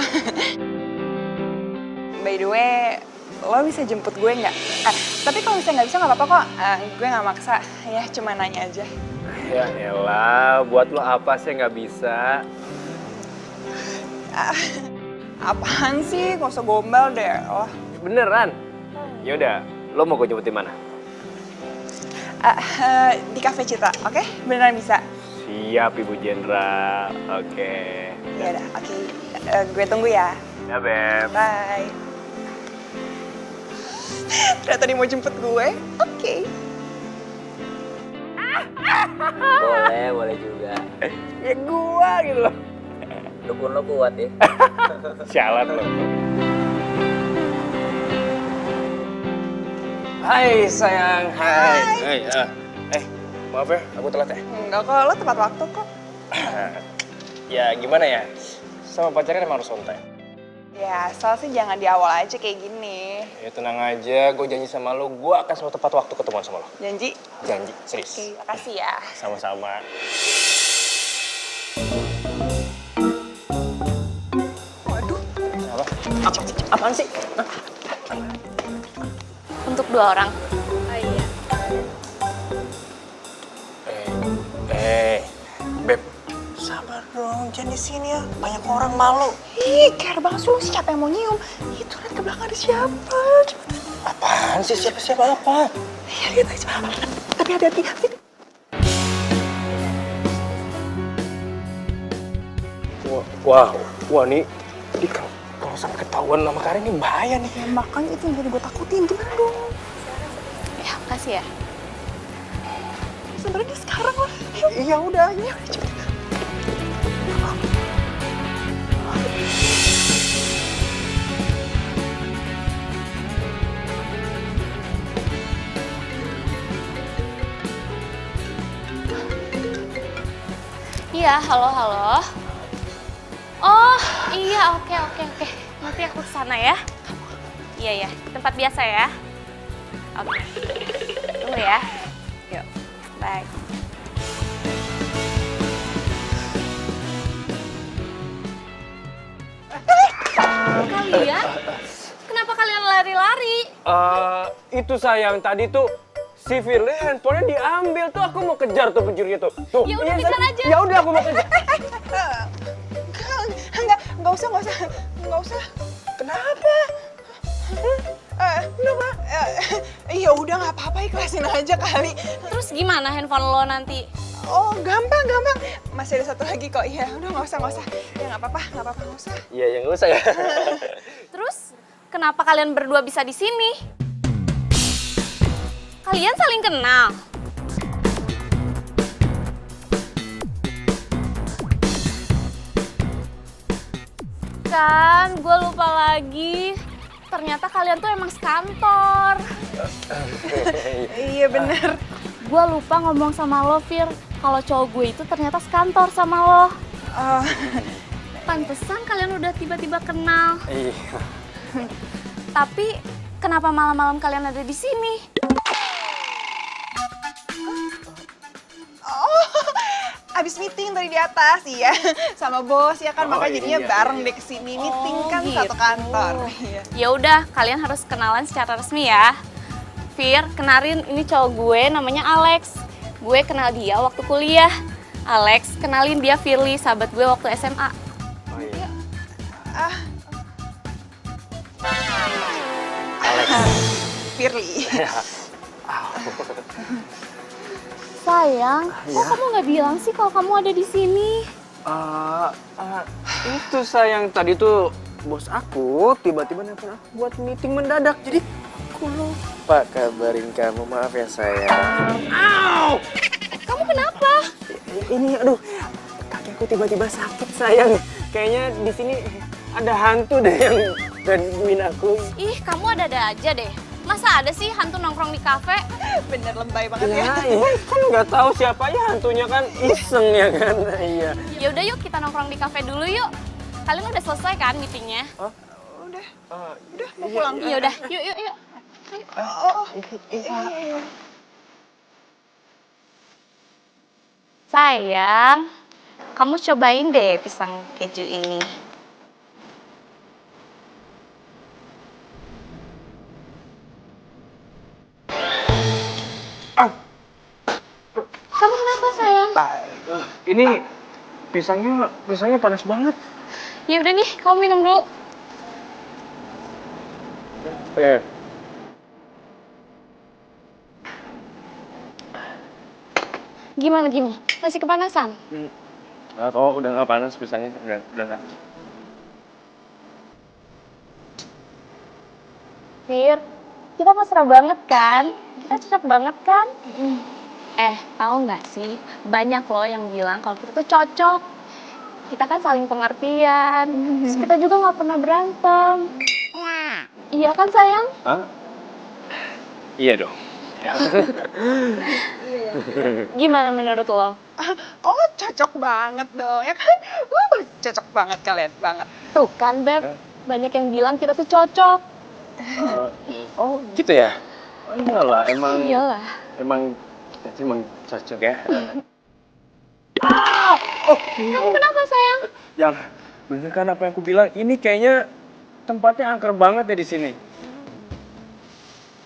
By the way, lo bisa jemput gue nggak? Tapi kalau misalnya nggak bisa nggak apa-apa kok. Gue nggak maksa. Ya, cuma nanya aja. Ya elah, buat lo apa sih nggak bisa? Apaan sih? Gak usah gombal deh. Oh. Beneran? Yaudah, lo mau gue jemput di mana? Di Cafe Citra, oke? Beneran bisa? Siap, Ibu Jenderal. Oke. Ya udah, oke. Gue tunggu ya. Ya, Beb. Bye. Ternyata dia mau jemput gue. Oke. Boleh juga. Ya gua gitu loh. Dukun lo kuat ya. Sialan lo. Hai sayang, hai. Maaf ya, aku telat ya. Enggak kok, lo tepat waktu kok. Ya gimana ya, sama pacarnya emang harus on time. Ya, asal sih jangan di awal aja kayak gini. Ya tenang aja, gue janji sama lo, gue akan selalu tepat waktu ketemuan sama lo. Janji? Janji, serius. Oke, makasih ya. Sama-sama. Waduh. Apa? Apaan sih? Hah? Untuk 2 orang. Beb, sabar dong, jangan di sini ya. Banyak orang malu. Ih, care banget lu, siapa yang mau nyium? Itu lihat ke belakang ada siapa? Cepetan. Apaan sih? Siapa apa? Iya, lihat aja. Tapi hati-hati. Wah nih kalau sampai ketahuan sama Karin ini bahaya nih. Ya makanya itu yang jadi gue takutin, gimana dong? Ya, makasih ya. Sebenarnya sekarang lah. Iya udah, ya. Iya, halo. Oh, iya, oke. Nanti aku kesana ya. Iya, tempat biasa ya. Oke. Tunggu ya. Yuk, bye. Kalian? Kenapa kalian lari-lari? Itu sayang tadi tuh si Firly handphonenya diambil tuh, aku mau kejar tuh pencurinya tuh. Ya udah, kejar aja. Ya udah aku mau kejar. Enggak usah. Kenapa? Kenapa? Ya udah nggak apa-apa, ikhlasin aja kali. Terus gimana handphone lo nanti? Oh, gampang. Masih ada satu lagi kok. Iya, udah nggak usah. Ya nggak apa-apa, nggak usah. Iya, yang nggak usah ya. Terus kenapa kalian berdua bisa di sini? Kalian saling kenal? Kan, gue lupa lagi. Ternyata kalian tuh emang sekantor. Iya bener. Gue lupa ngomong sama lo, Fir. Kalau cowok gue itu ternyata sekantor sama lo. Pantesan kalian udah tiba-tiba kenal. Iya. Tapi kenapa malam-malam kalian ada di sini? Abis meeting tadi di atas, iya. Sama bos, ya kan. Makanya jadinya bareng deh kesini. Meeting kan gitu. satu kantor. Iya. Ya udah, kalian harus kenalan secara resmi ya. Fir, kenalin ini cowok gue namanya Alex. Gue kenal dia waktu kuliah. Alex, kenalin dia Firly, sahabat gue waktu SMA. Oh iya. Firly. Sayang, kok kamu nggak bilang sih kalau kamu ada di sini? Itu sayang, tadi tuh bos aku tiba-tiba nelfon aku buat meeting mendadak. Jadi aku lupa kabarin kamu. Maaf ya sayang. Au! Kamu kenapa? Ini aduh, kaki aku tiba-tiba sakit sayang. Kayaknya di sini ada hantu deh yang gangguin aku. Ih, kamu ada-ada aja deh. Masa ada sih hantu nongkrong di kafe? Bener lebay banget ya. Iya, kan nggak tahu siapa ya hantunya kan iseng ya kan. Iya. Ya udah yuk kita nongkrong di kafe dulu yuk. Kalian udah selesai kan meetingnya? Udah mau pulang. Ya udah, yuk. Sayang, kamu cobain deh pisang keju ini. Kamu kenapa sayang? Ini pisangnya panas banget. Ya udah nih, kamu minum dulu. Oke. Gimana? Masih kepanasan? Oh, udah nggak panas pisangnya, udah nggak. Fir, kita mesra banget kan? Kita cocok banget kan? Tahu nggak sih? Banyak loh yang bilang kalau kita tuh cocok. Kita kan saling pengertian. Terus kita juga nggak pernah berantem. Iya kan sayang? Hah? Iya dong. Gimana menurut lo? Oh, cocok banget dong, ya kan? Cocok banget kalian, banget. Tuh kan Beb, banyak yang bilang kita tuh cocok. Oh gitu ya? Oh, iyalah, emang cocok ya. Kamu kenapa sayang? Yang bener kan apa yang aku bilang? Ini kayaknya tempatnya angker banget ya di sini.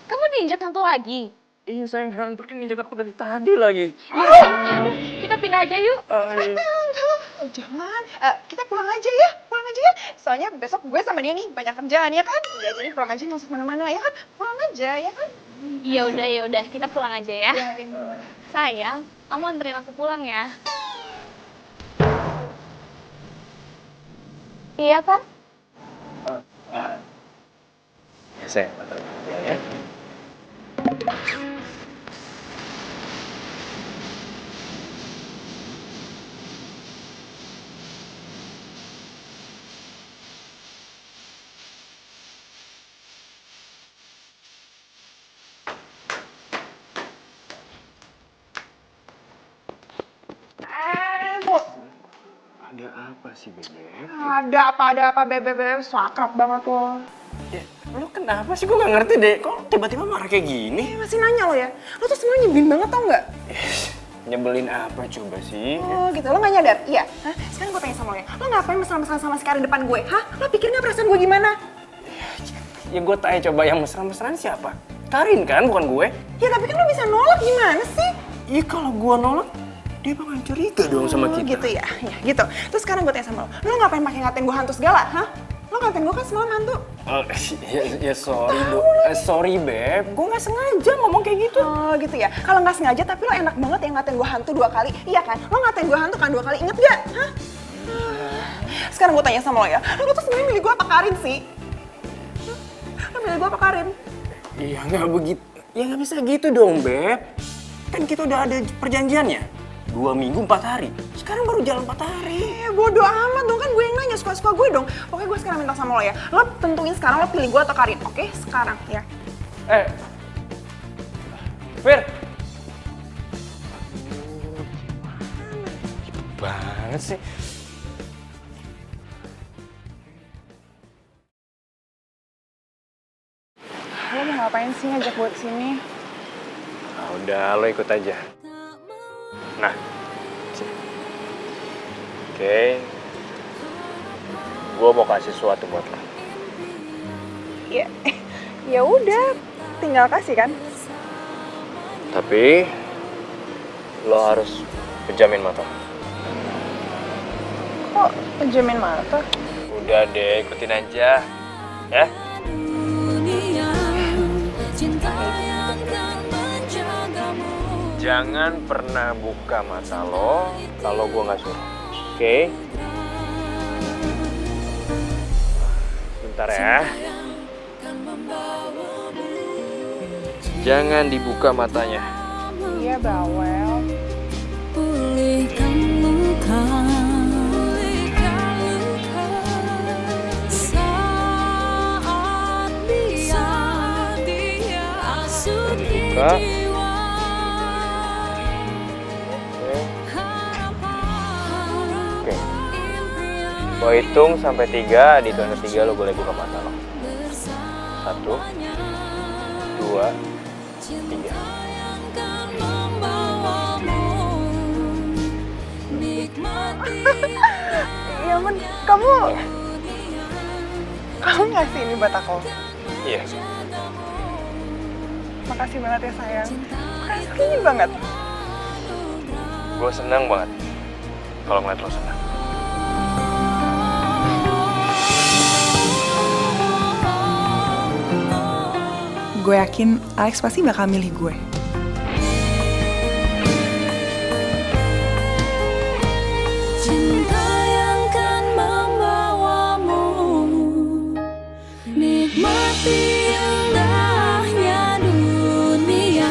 Kamu diinjak hantu lagi? Iya sayang, hantu ini nginjak aku dari tadi lagi. Kita pindah aja yuk. Jangan, kita pulang aja ya. Soalnya besok gue sama dia nih banyak kerjaan ya kan? Ya, jadi pulang aja nggak usah kemana-mana ya kan? Pulang aja ya kan? Ya udah, kita pulang aja ya. Sayang, kamu anterin aku pulang ya. Iya kan? Ya sayang, ya. Ada apa sih, Bebek? Ada apa, Beb, so akrab banget lo. Ya, lu kenapa sih? Gue gak ngerti deh. Kok tiba-tiba marah kayak gini? Masih nanya lo ya? Lo tuh sebenarnya nyebelin banget tau nggak? Nyebelin apa coba sih? Oh gitu, lo nggak nyadar? Iya. Hah? Sekarang gue tanya sama lo ya, lo ngapain mesra-mesra sama si Karin depan gue? Hah? Lo pikir nggak perasaan gue gimana? Ya gue tanya coba yang mesra-mesraan siapa? Karin kan, bukan gue? Ya tapi kan lo bisa nolak gimana sih? Iya kalau gue nolak, dia bakal curiga dong sama kita. Gitu ya, gitu. Terus sekarang gue tanya sama lo ngapain pakai ngatain gue hantu segala? Hah? Lo ngatain gue kan semalam hantu? Oh, ya sorry dong. Sorry Beb, gue gak sengaja ngomong kayak gitu. Oh gitu ya. Kalau nggak sengaja tapi lo enak banget ya ngatain gue hantu 2 kali. Iya kan? Lo ngatain gue hantu kan 2 kali, inget gak? Hah? Sekarang gue tanya sama lo ya, lo tuh sebenarnya milih gue apa Karin sih? Lo milih gue apa Karin? Iya gak begitu. Ya gak bisa gitu dong Beb. Kan kita udah ada perjanjiannya. 2 minggu 4 hari. Sekarang baru jalan 4 hari. Bodo amat dong, kan gue yang nanya, suka-suka gue dong. Pokoknya gue sekarang minta sama lo ya, lo tentuin sekarang lo pilih gue atau Karin, oke? Sekarang ya. Fir. Banget sih. Lo mau ngapain sih ngajak gue kesini? Nah, udah lo ikut aja. Nah. Oke. Gue mau kasih sesuatu buat lo. Ya udah, tinggal kasih kan. Tapi lo harus pejamin mata. Kok penjamin mata? Udah deh, ikutin aja. Ya? Dunia, cinta yang akan menjagamu. Jangan pernah buka mata lo kalau gue nggak suruh. Oke? Bentar ya. Jangan dibuka matanya. Iya, bawel. Pulihkan luka saat dia asut Buka. jiwa. Oke. Gue hitung sampai 3, di hitungan ketiga lo boleh buka mata lo. 1, 2, 3. Ya ampun, kamu ngasih ini buat aku. Iya. Makasih banget ya sayang. Makasih banget. Gue senang banget kalau ngeliat lo senang. Gue yakin Alex pasti bakal milih gue. Cinta yang kan membawamu nikmati indahnya dunia.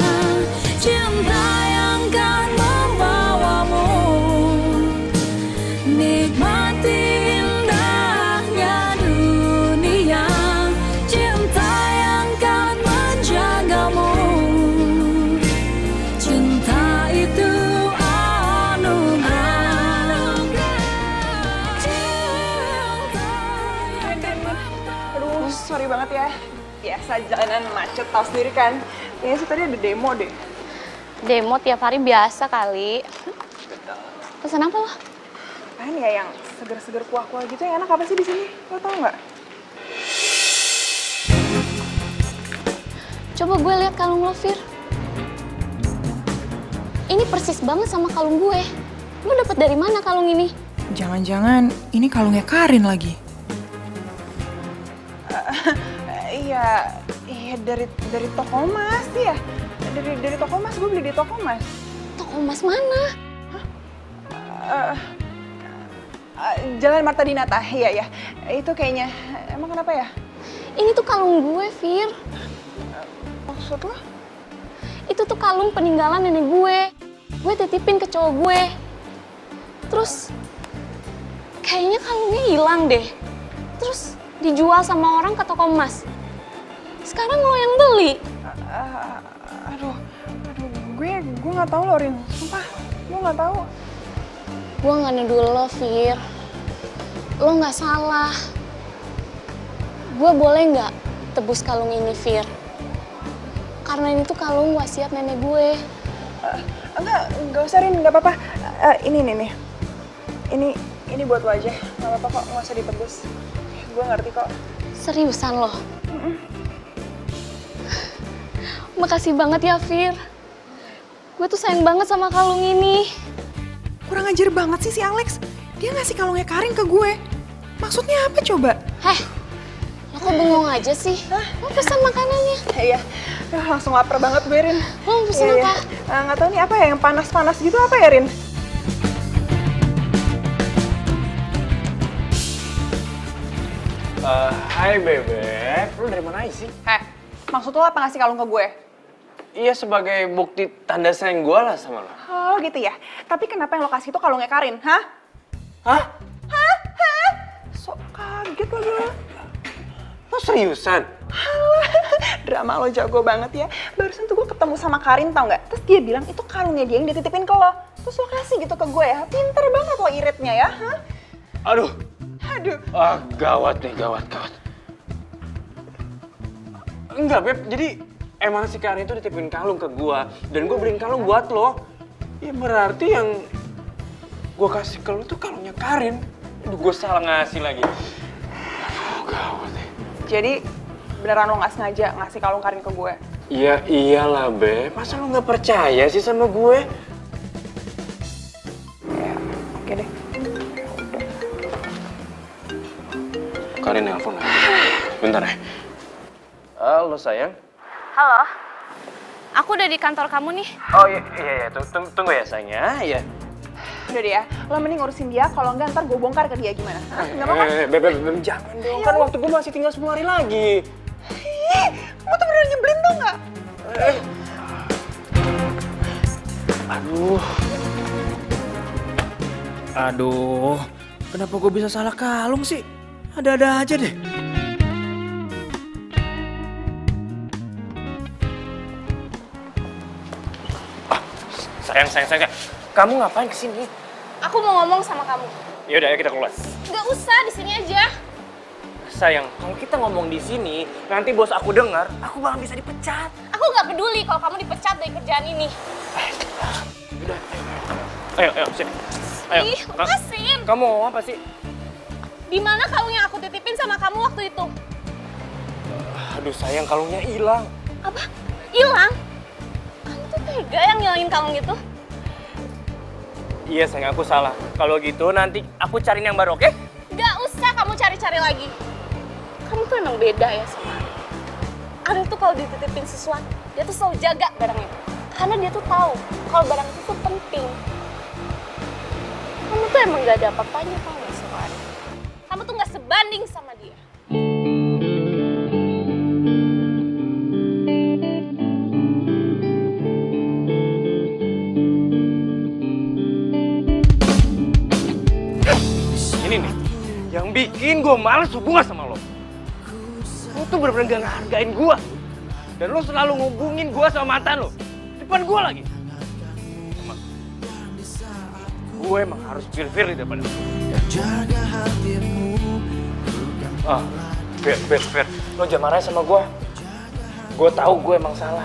Cinta yang kan membawamu nikmati indahnya dunia. Cinta yang kan menjagamu. Cinta itu Aduh, sorry banget ya. Biasa jalanan macet, tau sendiri kan. Kayaknya sih tadi ada demo deh. Demo tiap hari biasa kali. Pesan apa lo? Apaan ya yang seger-seger kuah-kuah gitu yang enak apa sih di sini? Lo tau nggak? Coba gue lihat kalung lo, Fir. Ini persis banget sama kalung gue. Lo dapet dari mana kalung ini? Jangan-jangan ini kalungnya Karin lagi. Iya dari toko emas sih ya. Dari toko emas, gue beli di toko emas. Toko emas mana? Jalan Marta Dinata, iya ya. Itu kayaknya. Emang kenapa ya? Ini tuh kalung gue, Fir. Maksud lo? Itu tuh kalung peninggalan nenek gue. Gue titipin ke cowok gue. Terus kayaknya kalungnya hilang deh. Terus dijual sama orang ke toko emas. Sekarang lo yang beli. Aduh, gue nggak tahu loh, Rin. Sumpah, gue nggak tahu. Gue nggak nuduh lo, Fir. Lo nggak salah. Gue boleh nggak tebus kalung ini, Fir? Karena ini tuh kalung wasiat nenek gue. Enggak usah, Rin, nggak apa-apa. Ini nih. Ini buat lo aja. Nggak apa-apa kok, nggak usah ditebus. Gue ngerti kok. Seriusan lo? Makasih banget ya, Fir. Gue tuh sayang banget sama kalung ini. Kurang ajar banget sih si Alex. Dia ngasih kalungnya Karin ke gue. Maksudnya apa coba? Heh, lo kok bengong aja sih? Lo pesan makanannya. Iya, langsung lapar banget gue, Rin. Lo mau pesen apa? Nggak tahu nih apa ya, yang panas-panas gitu apa ya, Rin? Hai Bebek, lu dari mana aja sih? Maksud lo apa ngasih kalung ke gue? Iya, sebagai bukti tanda sayang gue lah sama lo. Oh gitu ya. Tapi kenapa yang lo kasih itu kalungnya Karin, hah? Hah? Sok kaget lagi lo. Lo seriusan? Drama lo jago banget ya. Barusan tuh gue ketemu sama Karin, tau nggak? Terus dia bilang itu kalungnya dia yang dititipin ke lo. Terus lo kasih gitu ke gue ya. Pinter banget lo iritnya ya, hah? Aduh. Gawat nih, gawat. Enggak, Beb. Jadi emang si Karin itu dititipin kalung ke gua dan gua beliin kalung buat lo. Ya berarti yang gua kasih ke lo tuh kalungnya Karin. Aduh, gua salah ngasih lagi. Aduh, gawat nih. Jadi beneran lo nggak sengaja ngasih kalung Karin ke gue? Iya iyalah, Beb. Masa lo nggak percaya sih sama gue? Ya, oke deh. Karin nelpon lagi. Bentar ya. Halo sayang. Halo? Aku udah di kantor kamu nih. Oh iya, tunggu ya sayang ya. Iya. Udah deh ya, lo mending ngurusin dia, kalau enggak ntar gue bongkar ke dia gimana? Hah, nggak mau kan? Beb, jangan dong, kan waktu gue masih tinggal 10 hari lagi. Ih, kamu tuh bener nyebelin tau nggak? Aduh, kenapa gue bisa salah kalung sih? Ada-ada aja deh. Sayang. Kamu ngapain kesini? Aku mau ngomong sama kamu. Yaudah, ayo kita keluar. Nggak usah, di sini aja. Sayang, kalau kita ngomong di sini, nanti bos aku dengar, aku bakal bisa dipecat. Aku nggak peduli kalau kamu dipecat dari kerjaan ini. Udah, ayo, sini. Ayo. Ih, lepasin. Kamu mau apa sih? Di mana kalung yang aku titipin sama kamu waktu itu? Aduh sayang, kalungnya hilang. Apa? Hilang? Kamu tuh tega yang ngilangin kalung itu? Iya sayang, aku salah. Kalau gitu nanti aku cariin yang baru, oke? Nggak usah kamu cari-cari lagi. Kamu tuh emang beda ya sama Ariel. Ariel tuh kalau dititipin sesuatu, dia tuh selalu jaga barang itu. Karena dia tuh tahu kalau barang itu tuh penting. Kamu tuh emang gak ada apa-apanya tau gak sama Ariel. Kamu tuh gak sebanding sama dia. Ini nih, yang bikin gue males hubungan sama lo. Lo tuh bener-bener gak ngehargain gue. Dan lo selalu ngubungin gue sama mantan lo. Depan gue lagi. Gue emang harus pilih daripada lo. Jaga hatimu. Ah, Fir, lo jangan marah sama gue. Gue tahu gue emang salah.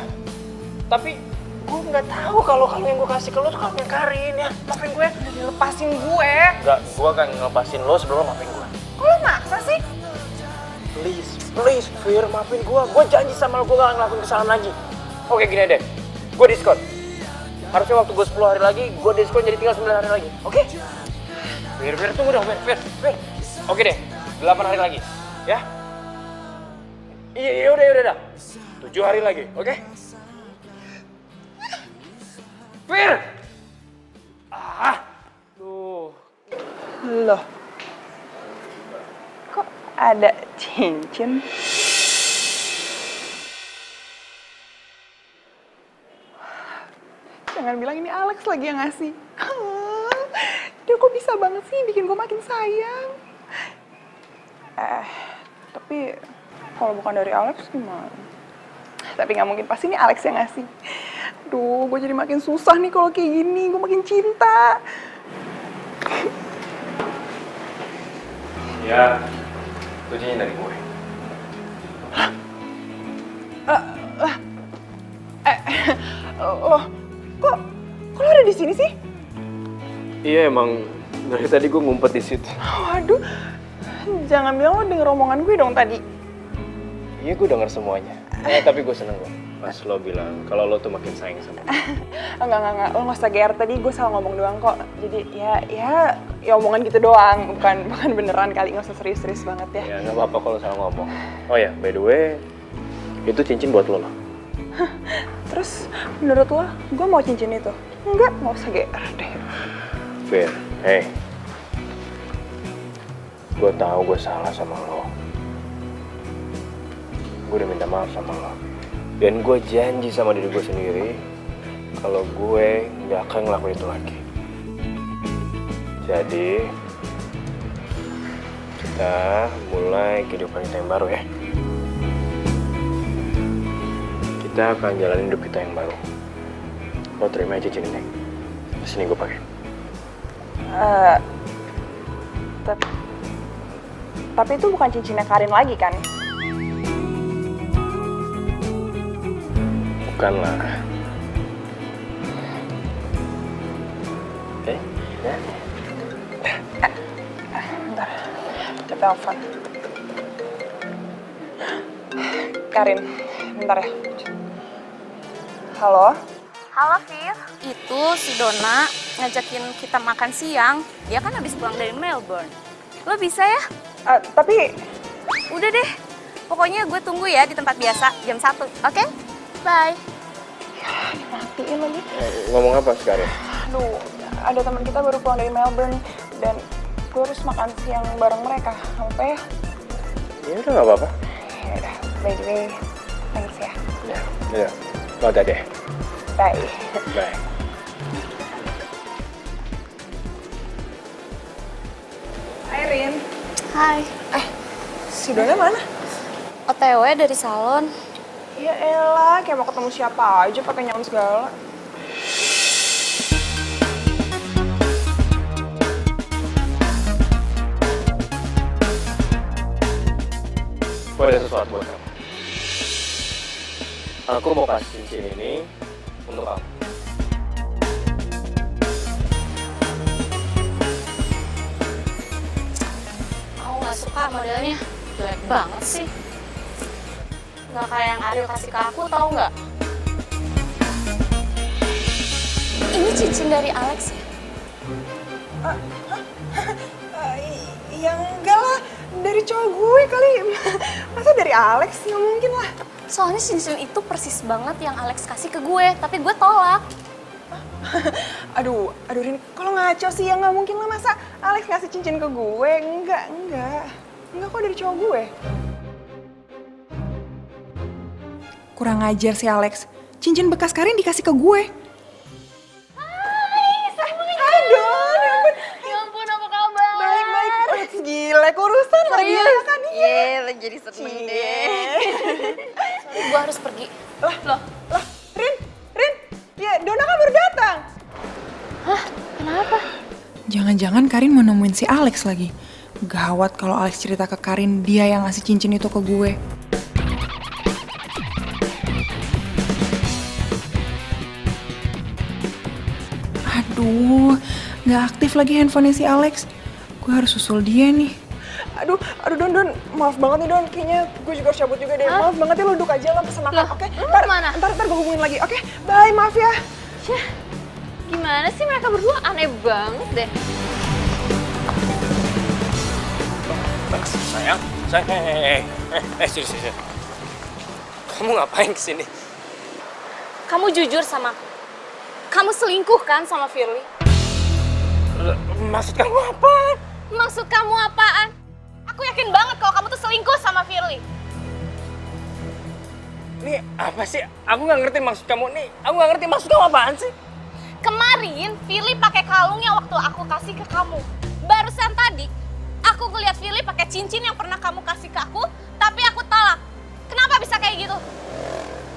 Tapi gue nggak tahu kalau yang gue kasih ke lo tuh kalungnya Karin ya. Maafin gue. Lepasin gue. Enggak, gue akan ngelepasin lo sebelum lo maafin gue. Kok lo maksa sih? Please, Fir, maafin gue. Gue janji sama lo, gue gak ngelakuin kesalahan lagi. Oke, gini deh. Gue diskon. Harusnya waktu gue 10 hari lagi, gue diskon jadi tinggal 9 hari lagi. Oke? Fir, tunggu dong, Fir. Oke deh, 8 hari lagi. Ya? Iya, udah. 7 hari lagi, oke? Fir! Duh. Loh, kok ada cincin? Jangan bilang ini Alex lagi yang ngasih. Dia kok bisa banget sih bikin gue makin sayang. Tapi kalau bukan dari Alex gimana? Tapi nggak mungkin, pasti ini Alex yang ngasih. Duh, gue jadi makin susah nih kalau kayak gini. Gue makin cinta. Ya, itu cincin dari gue. Kok lo ada di sini sih? Iya, emang dari tadi gue ngumpet di situ. Waduh, jangan bilang lo denger omongan gue dong tadi. Iya, gue denger semuanya. Tapi gue seneng kok pas lo bilang kalau lo tuh makin sayang sama gue. Enggak, lo nggak usah GR, tadi gue salah ngomong doang kok. Jadi ya omongan gitu doang, bukan beneran kali, nggak usah serius-serius banget ya. Ya nggak apa-apa kalau salah ngomong. Oh ya, by the way, itu cincin buat lo loh. Terus menurut lo, gue mau cincin itu? Enggak usah GR deh. Fir, hey, gue tahu gue salah sama lo. Gue udah minta maaf sama lo. Dan gue janji sama diri gue sendiri kalau gue nggak akan ngelakuin itu lagi. Jadi kita mulai kehidupan kita yang baru ya. Kita akan jalanin hidup kita yang baru. Lo terima aja cincin ini. Sini gue pakai. Tapi itu bukan cincinnya Karin lagi kan? Bukan lah. Ya? Bentar, kita telepon. Karin, bentar ya. Halo? Halo, Fir. Itu si Dona ngajakin kita makan siang. Dia kan habis pulang dari Melbourne. Lo bisa ya? Tapi... Udah deh. Pokoknya gue tunggu ya di tempat biasa, jam 1. Oke? Bye. Matiin lagi. Ngomong apa sekarang? Aduh, ada teman kita baru pulang dari Melbourne dan gue harus makan siang bareng mereka. Kamu apa ya? Ya udah nggak apa-apa. Ya udah, by the way, thanks ya. Ya, mau deh. Bye. Bye. Hai Rin. Hai, Si Dona mana? OTW dari salon. Ya elah, kayak mau ketemu siapa aja pakai nyaman segala. Gue ada sesuatu buat kamu. Aku mau kasih cincin ini untuk kamu. Aku nggak suka modelnya, jelek banget sih. Nggak kayak yang Ariel kasih ke aku, tau nggak? Ini cincin dari Alex ya? Ya enggak lah, dari cowok gue kali. Masa dari Alex? Nggak mungkin lah. Soalnya cincin itu persis banget yang Alex kasih ke gue, tapi gue tolak. Aduh Rin, kalau ngaco sih ya nggak mungkin lah, masa Alex ngasih cincin ke gue? Enggak kok dari cowok gue. Kurang ajar sih Alex, cincin bekas Karin dikasih ke gue. Hai Don, ya ampun. Ya ampun, apa kabar? Baik. Gila, urusan lagi ya kan? Iya, jadi seneng deh. Gue harus pergi. Lah, Rin, ya Dona kan baru datang. Hah? Kenapa? Jangan-jangan Karin mau nemuin si Alex lagi. Gawat kalau Alex cerita ke Karin dia yang ngasih cincin itu ke gue. Aduh, nggak aktif lagi handphonenya si Alex. Gue harus susul dia nih. Aduh Don, maaf banget nih Don. Kayaknya gue juga harus cabut juga deh. Maaf banget ya, lo duduk aja, lo pesen makan, oke? Ntar gue hubungin lagi, oke? Bye, maaf ya. Syah, gimana sih mereka berdua? Aneh banget deh. Sayang, serius. Kamu ngapain kesini? Kamu jujur sama aku. Kamu selingkuh kan sama Firly? Maksud kamu apa? Maksud kamu apaan? Aku yakin banget kalau kamu tuh selingkuh sama Firly. Nih apa sih? Aku nggak ngerti maksud kamu nih. Aku nggak ngerti maksud kamu apaan sih? Kemarin Firly pakai kalungnya waktu aku kasih ke kamu. Barusan tadi aku ngeliat Firly pakai cincin yang pernah kamu kasih ke aku, tapi aku tolak. Kenapa bisa kayak gitu?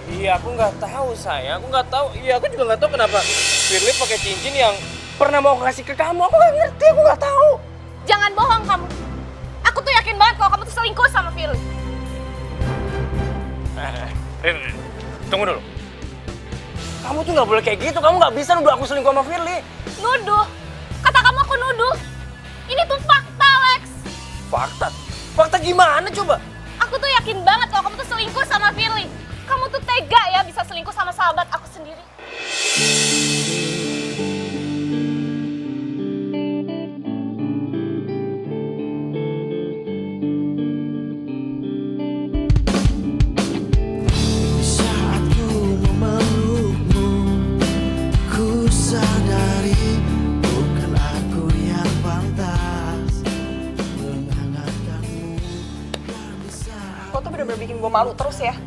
Iya, aku nggak tahu sayang. Aku nggak tahu. Iya, aku juga nggak tahu kenapa Firly pakai cincin yang pernah mau kasih ke kamu. Aku nggak ngerti. Aku nggak tahu. Jangan bohong kamu. Aku tuh yakin banget kalau kamu tuh selingkuh sama Firly. Rin, tunggu dulu. Kamu tuh nggak boleh kayak gitu. Kamu nggak bisa nuduh aku selingkuh sama Firly. Nuduh? Kata kamu aku nuduh? Ini tuh fakta, Lex. Fakta? Fakta gimana coba? Aku tuh yakin banget kalau kamu tuh selingkuh sama Firly. Kamu tuh tega ya bisa selingkuh sama sahabat aku sendiri. Saat ku memelukmu, ku sadari bukan aku yang pantas menghangatkanmu. Lo tuh bener-bener bikin gue malu terus ya.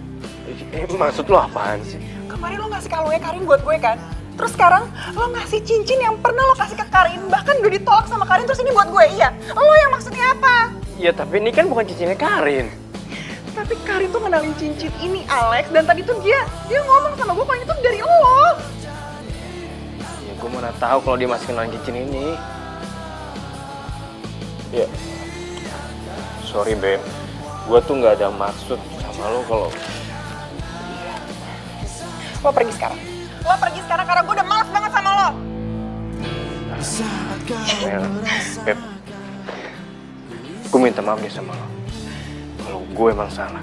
Maksud lo apaan sih? Kemarin lo ngasih kalungnya Karin buat gue kan? Terus sekarang lo ngasih cincin yang pernah lo kasih ke Karin, bahkan udah ditolak sama Karin, terus ini buat gue, iya? Lo yang maksudnya apa? Ya tapi ini kan bukan cincinnya Karin. Tapi Karin tuh ngenalin cincin ini, Alex, dan tadi tuh dia ngomong sama gue kalau itu dari lo. Ya gue mana tahu kalau dia masih kenal cincin ini. Ya, sorry Beb. Gue tuh nggak ada maksud sama lo kalau... Lo pergi sekarang. Lo pergi sekarang karena gue udah malas banget sama lo. Beb, gue minta maaf deh sama lo. Kalau gue emang salah.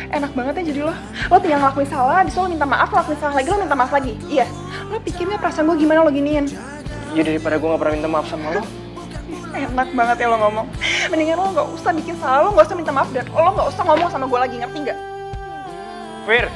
Enak banget ya jadi lo. Lo tinggal ngelakuin salah, abis lo minta maaf, ngelakuin salah lagi, lo minta maaf lagi. Iya. Lo pikirnya perasaan gue gimana lo giniin? Ya daripada gue nggak pernah minta maaf sama lo. Enak banget ya lo ngomong. Mendingan lo gak usah bikin salah, lo gak usah minta maaf, dan lo gak usah ngomong sama gue lagi, ngerti gak? Fir,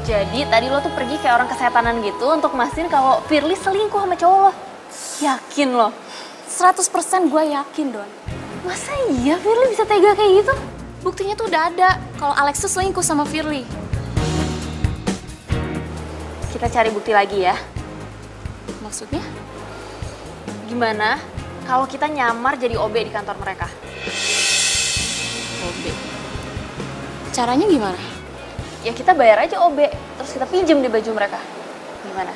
Jadi tadi lo tuh pergi kayak orang kesetanan gitu untuk mastiin kalau Firly selingkuh sama cowok lo. Yakin lo? 100% gue yakin, Don. Masa iya Firly bisa tega kayak gitu? Buktinya tuh udah ada kalau Alex tuh selingkuh sama Firly. Kita cari bukti lagi ya. Maksudnya? Gimana kalau kita nyamar jadi OB di kantor mereka? OB? Caranya gimana? Ya kita bayar aja OB, terus kita pinjem di baju mereka. Gimana?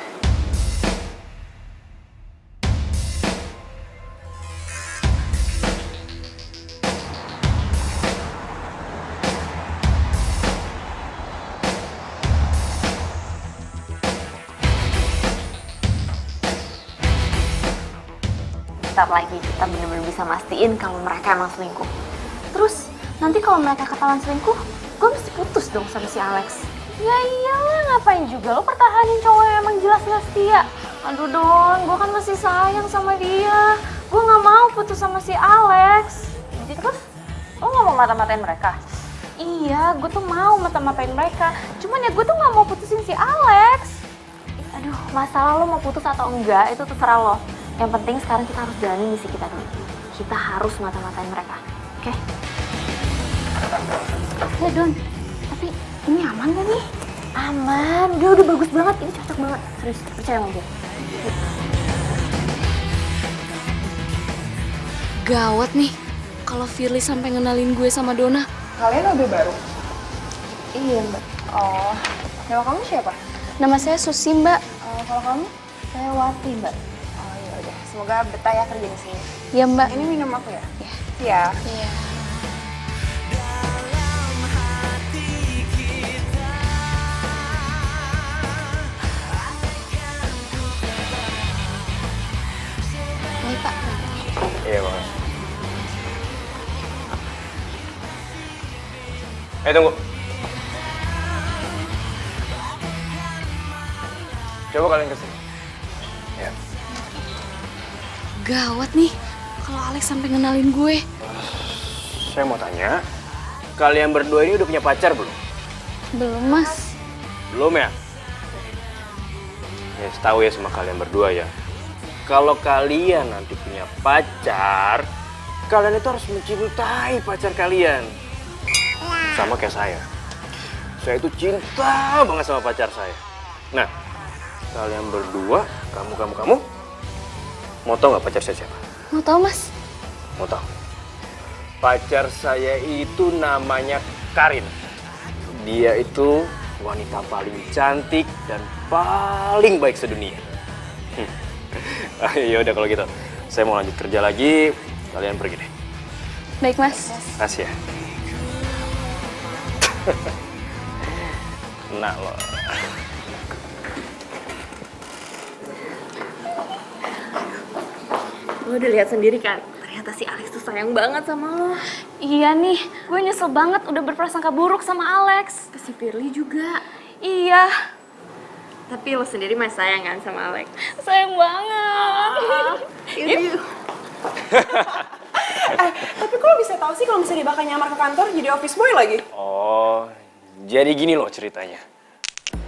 Bentar lagi kita bener-bener bisa mastiin kalau mereka emang selingkuh. Terus nanti kalau mereka ketahuan selingkuh, gue mesti putus dong sama si Alex. Ya iyalah, ngapain juga lo pertahanin cowok yang emang jelas-jelas setia. Aduh Don, gue kan masih sayang sama dia. Gue gak mau putus sama si Alex. Jadi terus, lo gak mau mata-matain mereka? Iya, gue tuh mau mata-matain mereka. Cuman ya gue tuh gak mau putusin si Alex. Aduh, masalah lo mau putus atau enggak, itu terserah lo. Yang penting sekarang kita harus jalani misi kita dulu. Kita harus mata-matain mereka, oke? Ya Don, tapi ini aman gak nih? Aman, dia udah bagus banget, ini cocok banget. Serius, percaya sama gue. Gawat nih, kalau Firly sampai ngenalin gue sama Donna. Kalian OB baru? Iya, Mbak. Oh, nama kamu siapa? Nama saya Susi, Mbak. Kalau kamu? Saya Wati, Mbak. Oh iya udah, semoga betah ya kerja di sini. Ya, Mbak. Ini minum aku ya? Iya. Iya. Ini, Pak. Iya bang. Tunggu. Coba kalian kesini. Ya. Gawat nih, kalau Alex sampai ngenalin gue. Saya mau tanya, kalian berdua ini udah punya pacar belum? Belum, Mas. Belum ya? Ya, tahu ya sama kalian berdua ya. Kalau kalian nanti punya pacar, kalian itu harus mencintai pacar kalian. Sama kayak saya. Saya itu cinta banget sama pacar saya. Nah, kalian berdua, kamu, mau tau nggak pacar saya siapa? Mau tahu, Mas? Mau tahu? Pacar saya itu namanya Karin. Dia itu wanita paling cantik dan paling baik sedunia. Ya udah kalau gitu, saya mau lanjut kerja lagi. Kalian pergi deh. Baik, Mas. Kasih ya. Nah lo. Lo udah lihat sendiri kan? Ternyata si Alex tuh sayang banget sama lo. Iya nih, gue nyesel banget udah berprasangka buruk sama Alex. Ke si Firly juga. Iya. Tapi lo sendiri masih sayang kan sama Alex? Sayang banget. Tapi kok lo bisa tahu sih kalau misalnya dia bakal nyamar ke kantor jadi office boy lagi? Oh, jadi gini loh ceritanya.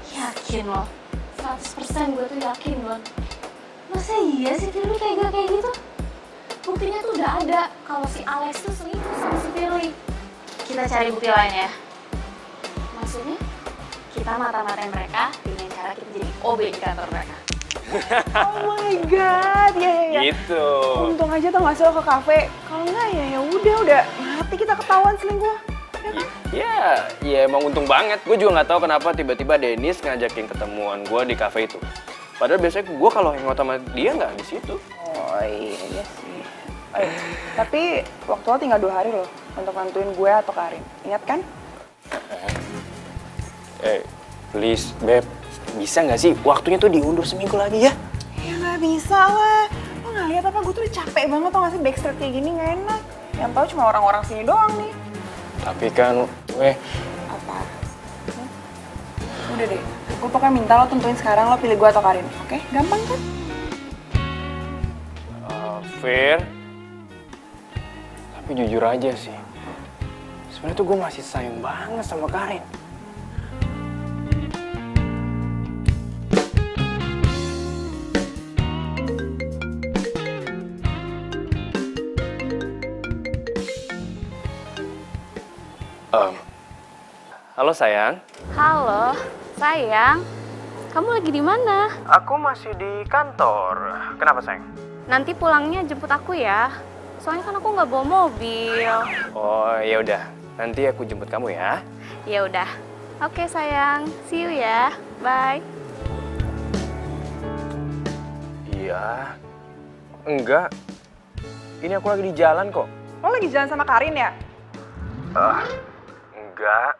Yakin lo? 100% gue tuh yakin Don. Masa iya sih Firly kayak gitu? Buktinya tuh udah ada kalau si Alex tuh selingkuh sama si Firly. Kita cari bukti lainnya. Maksudnya? Kita mata-matain mereka dengan cara kita jadi OB di kantor mereka. Oh my god, ya. Gitu. Untung aja tuh nggak sih lo ke kafe. Kalau nggak ya udah mati kita ketahuan selingkuh. Ya emang untung banget. Gue juga nggak tahu kenapa tiba-tiba Dennis ngajakin ketemuan gue di kafe itu. Padahal biasanya gue kalau hangout sama dia nggak di situ. Oh iya sih. Tapi waktu lo tinggal 2 hari loh untuk nentuin gue atau Karin. Ingat kan? Please, Beb. Bisa nggak sih waktunya tuh diundur seminggu lagi ya? Ya nggak bisa lah. Lo nggak lihat apa gue tuh udah capek banget tau nggak sih backstreet kayak gini nggak enak. Yang tahu cuma orang-orang sini doang nih. Tapi kan, Apa? Udah deh. Gue pokoknya minta lo tentuin sekarang lo pilih gue atau Karin. Oke? Gampang kan? Fair. Tapi jujur aja sih. Sebenarnya tuh gue masih sayang banget sama Karin. Halo sayang. Halo, sayang. Kamu lagi di mana? Aku masih di kantor. Kenapa sayang? Nanti pulangnya jemput aku ya. Soalnya kan aku nggak bawa mobil. Oh ya udah, nanti aku jemput kamu ya. Ya udah. Oke sayang, see you ya. Bye. Iya. Enggak. Ini aku lagi di jalan kok. Lo lagi jalan sama Karin ya? Enggak.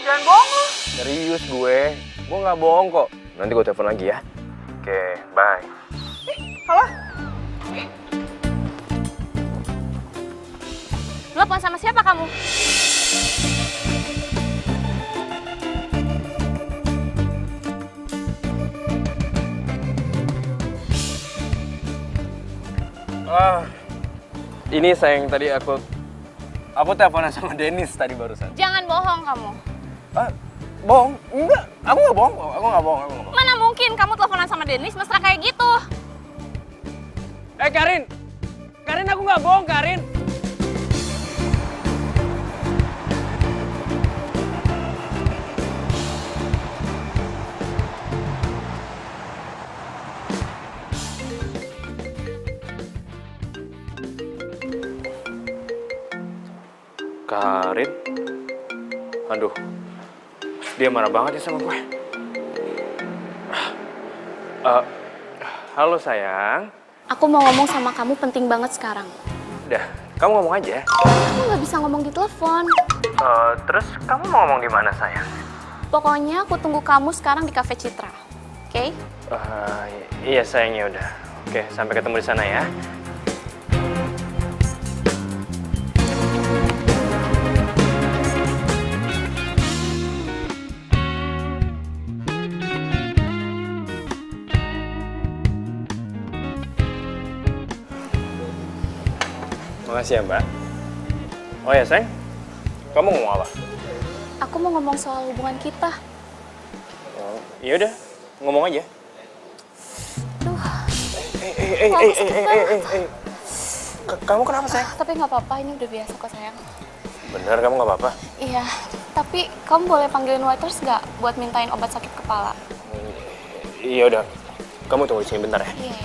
Jangan bohong lo. Serius gue nggak bohong kok. Nanti gue telepon lagi ya. Oke, bye. Halo? Telepon sama siapa kamu? Ini sayang tadi aku teleponan sama Dennis tadi barusan. Jangan bohong kamu. Bohong? Enggak, aku nggak bohong. Aku nggak bohong. Mana mungkin kamu teleponan sama Dennis mesra kayak gitu? Karin, aku nggak bohong, Karin. Karin? Aduh, dia marah banget ya sama gue. Halo sayang. Aku mau ngomong sama kamu penting banget sekarang. Udah, kamu ngomong aja. Aku nggak bisa ngomong di telepon. Terus kamu mau ngomong di mana sayang? Pokoknya aku tunggu kamu sekarang di Cafe Citra. Oke? Iya sayangnya udah. Oke, sampai ketemu di sana ya. Makasih ya Mbak. Oh ya sayang, kamu ngomong apa? Aku mau ngomong soal hubungan kita. Iya udah, ngomong aja. Duh, Kamu kenapa sayang? tapi nggak apa-apa, ini udah biasa kok sayang. Bener kamu nggak apa-apa? Iya, tapi kamu boleh panggilin waiters nggak buat mintain obat sakit kepala? Iya udah, kamu tunggu di sini bentar ya. Iya.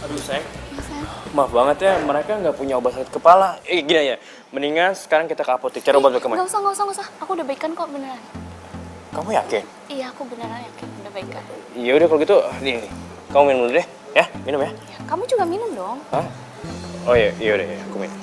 Aduh sayang, maaf banget ya, mereka nggak punya obat sakit kepala. Gini ya, mendingan sekarang kita ke apotek cari obat kemana? Nggak usah. Aku udah baikan kok beneran. Kamu yakin? Iya, aku beneran yakin udah baikan. Iya udah kalau gitu, nih, kamu minum dulu deh, ya, minum ya. Ya, kamu juga minum dong. Hah? Oh iya udah ya, aku minum.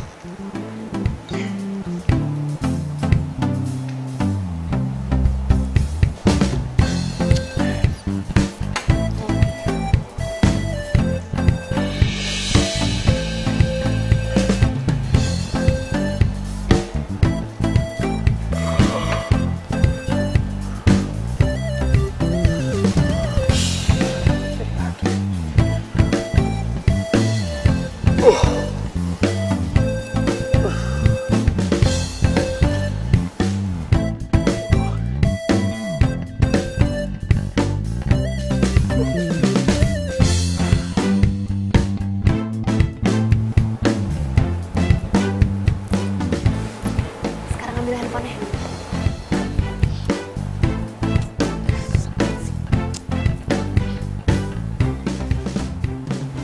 Sekarang ambil handphonenya.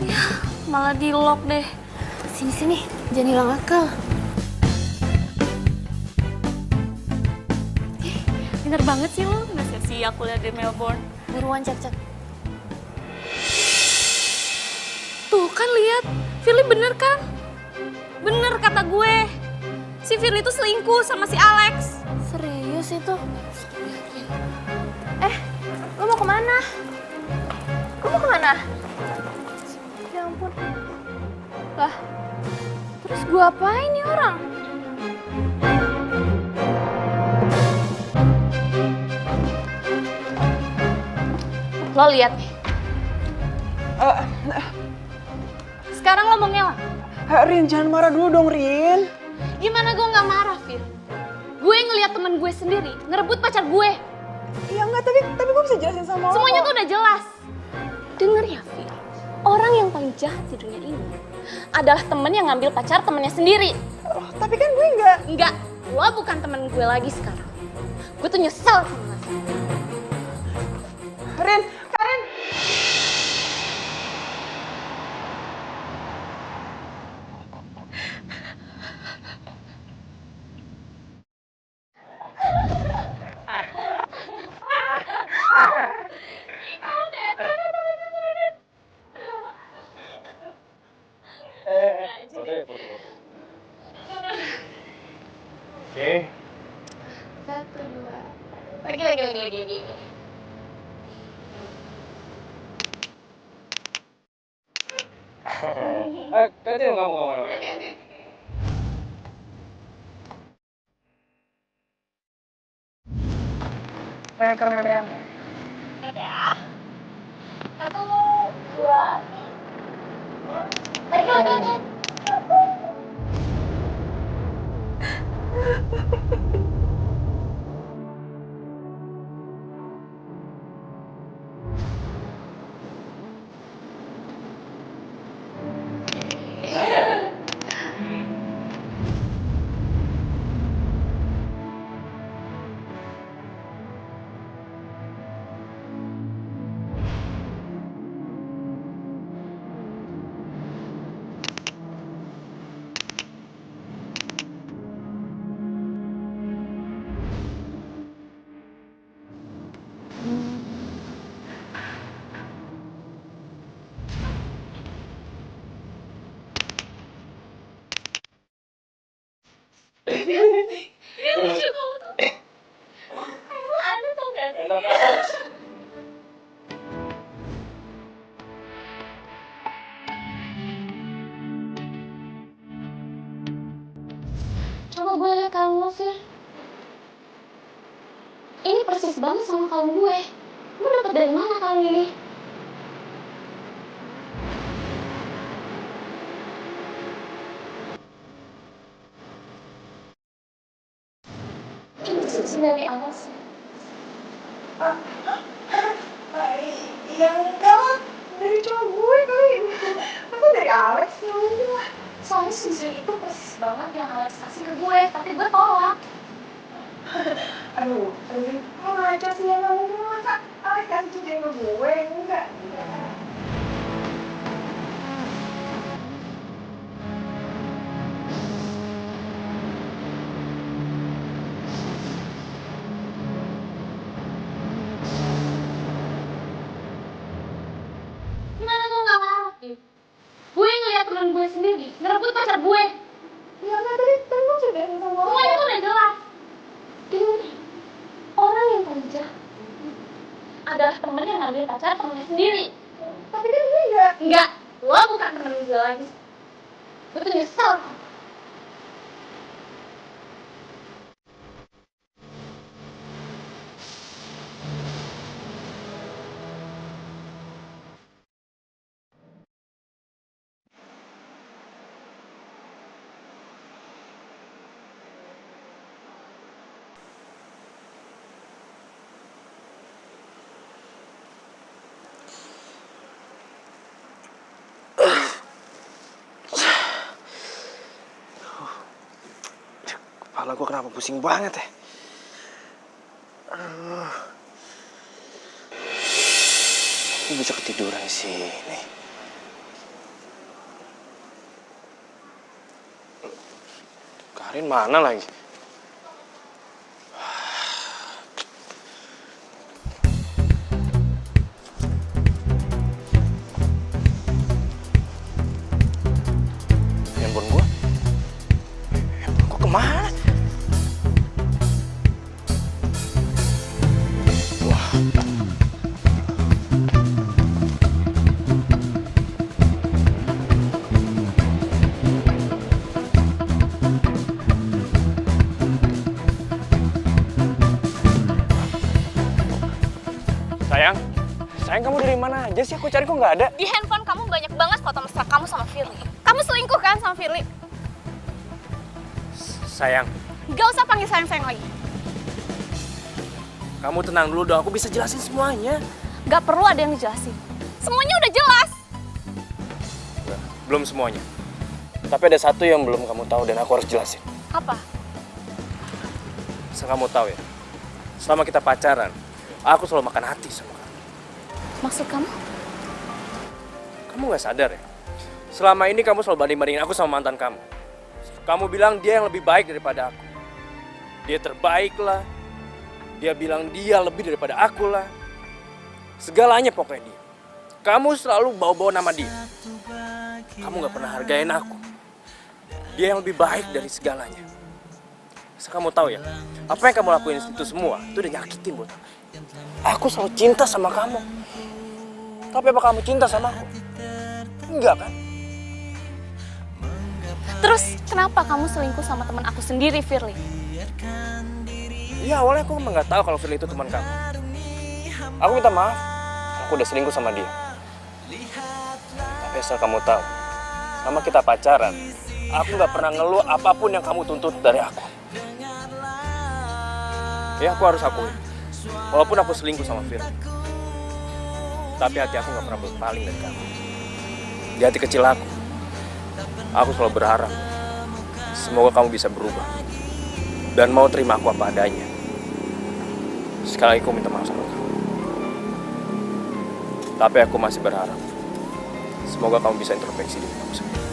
Ya, malah di lock deh. Sini, jangan hilang akal. Bener banget sih lo, udah siap-siap kuliah di Melbourne. Buruan cek. Tuh kan lihat, Firly bener kan? Bener kata gue. Si Firly itu selingkuh sama si Alex. Serius itu? Lo mau kemana? Lo mau kemana? Ya ampun. Lah, terus gue Gua apain nih orang? Lo lihat nih. Sekarang lo mau ngelak? Rin, jangan marah dulu dong, Rin. Gimana gue nggak marah, Fir? Gue ngeliat temen gue sendiri ngerebut pacar gue. Iya enggak, tapi gue bisa jelasin sama lo. Semuanya tuh udah jelas. Dengar ya, Fir. Orang yang paling jahat di dunia ini adalah temen yang ngambil pacar temennya sendiri. Oh, tapi kan gue enggak. Enggak, lo bukan temen gue lagi sekarang. Gue tuh nyesel sama lo. Rin, Karin. Oke. Satu, dua. Lagi. Kecil kamu. Satu, dua. Lagi. Coba gue liat kalung lo, Fir. Ini persis banget sama kalung gue. Lo dapet dari mana kalung ini? Ini cincin dari awal sih. Ya enggak lah, dari cowok gue kali. Aku dari Alex namanya. Soalnya cincin itu persis banget yang Alex kasih ke gue, tapi gue tolak. Aduh, Rin, kok ngaca sih ya kamu? Masa Alex kasih cincin ke gue? Enggak. Gimana gue gak marah, Fir? Gue ngeliat temen gue sendiri ngerebut pacar gue. Ya enggak, tadi gue cerita sama lo. Semuanya tuh udah jelas. Dengar nih, orang yang paling jahat adalah temen yang ngambil pacar temennya sendiri. Tapi kan gue enggak. Enggak, lo bukan temen gue lagi. Gue tuh nyesel. Kepala gue kenapa pusing banget ya? Gue bisa ketiduran di sini. Karin mana lagi? Handphone gue? Handphone gue kemana? Wah. Sayang, kamu dari mana aja sih? Aku cari kok nggak ada. Di handphone kamu banyak banget foto mesra kamu sama Firly. Kamu selingkuh kan sama Firly? Sayang, Gak usah panggil sayang-sayang lagi. kamu tenang dulu dong. Aku bisa jelasin semuanya. Gak perlu ada yang dijelasin. Semuanya udah jelas. Belum semuanya. Tapi ada satu yang belum kamu tahu dan aku harus jelasin. Apa? Asal kamu tahu ya, selama kita pacaran, aku selalu makan hati sama kamu. Maksud kamu? Kamu nggak sadar ya? Selama ini kamu selalu banding-bandingin aku sama mantan kamu. Kamu bilang dia yang lebih baik daripada aku. Dia terbaik lah. Dia bilang dia lebih daripada aku lah. Segalanya pokoknya dia. Kamu selalu bawa-bawa nama dia. Kamu nggak pernah hargain aku. Dia yang lebih baik dari segalanya. Asal kamu tahu ya, apa yang kamu lakuin itu semua, itu udah nyakitin buat aku. Aku selalu cinta sama kamu. Tapi apa kamu cinta sama aku? Enggak kan? Terus kenapa kamu selingkuh sama teman aku sendiri, Firly? Iya, awalnya aku emang nggak tahu kalau Firly itu teman kamu. Aku minta maaf, aku udah selingkuh sama dia. Tapi asal kamu tahu, sama kita pacaran, aku nggak pernah ngeluh apapun yang kamu tuntut dari aku. Ya, aku harus akui, walaupun aku selingkuh sama Firly, tapi hati aku nggak pernah berpaling dari kamu. Di hati kecil aku selalu berharap semoga kamu bisa berubah dan mau terima aku apa adanya. Sekali lagi aku minta maaf sama kamu. Tapi aku masih berharap semoga kamu bisa introspeksi diri kamu sendiri.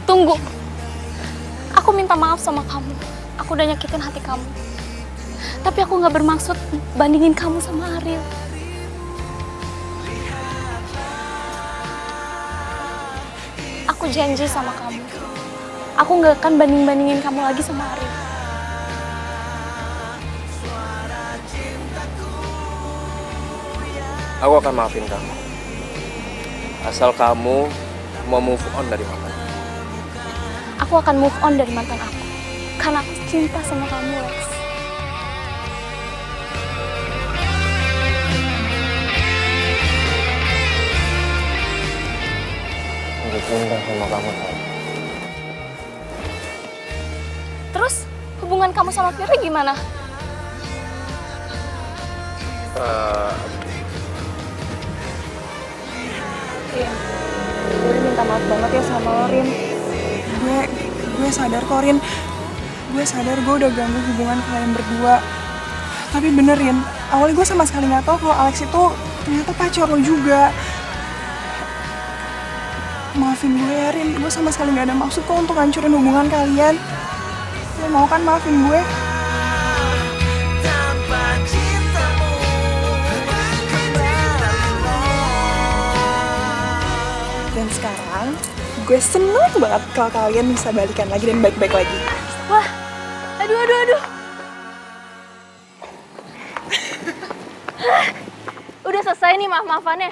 Tunggu. Aku minta maaf sama kamu. Aku udah nyakitin hati kamu. Tapi aku nggak bermaksud bandingin kamu sama Ariel. Aku janji sama kamu. Aku nggak akan banding-bandingin kamu lagi sama Ariel. Aku akan maafin kamu. Asal kamu mau move on dari mantan. Aku akan move on dari mantan aku. Karena aku cinta sama kamu, Lex. Aku cinta sama kamu, sayang. Terus hubungan kamu sama Firly gimana? Iya, gue minta maaf banget ya sama lo, Rin. Gue sadar kok, Rin. Gue sadar gue udah ganggu hubungan kalian berdua. Tapi bener, Rin, awalnya gue sama sekali gak tahu kalau Alex itu ternyata pacar lo juga. Maafin gue ya, Rin. Gue sama sekali gak ada maksud kok untuk hancurin hubungan kalian. Lo mau kan maafin gue? Dan sekarang, gue seneng banget kalau kalian bisa balikan lagi dan baik-baik lagi. Wah, aduh. Udah selesai nih maaf-maafannya.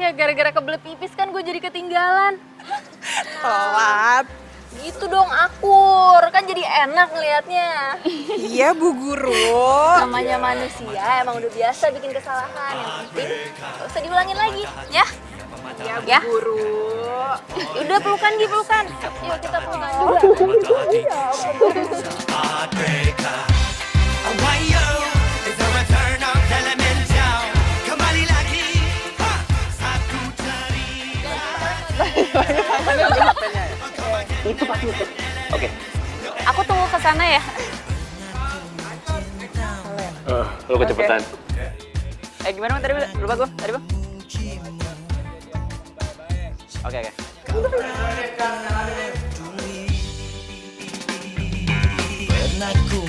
Ya gara-gara kebelet pipis kan gue jadi ketinggalan. Telat. Gitu dong akur, kan jadi enak ngelihatnya. Iya, Bu Guru. Namanya manusia emang udah biasa bikin kesalahan. Yang penting gak usah diulangin lagi, ya? Ya, Bu Guru. Udah pelukan, pelukan. Yuk kita pelukan juga. Heartbreaker. Wayo, it's a return of Elemental. Kembali lagi. Satu cerita. Itu pasti itu. Oke. Aku tunggu ke sana ya. Lu kecepatan. Gimana Bang tadi? Lupa gue. Tadi Bang. Oke. Pernah ku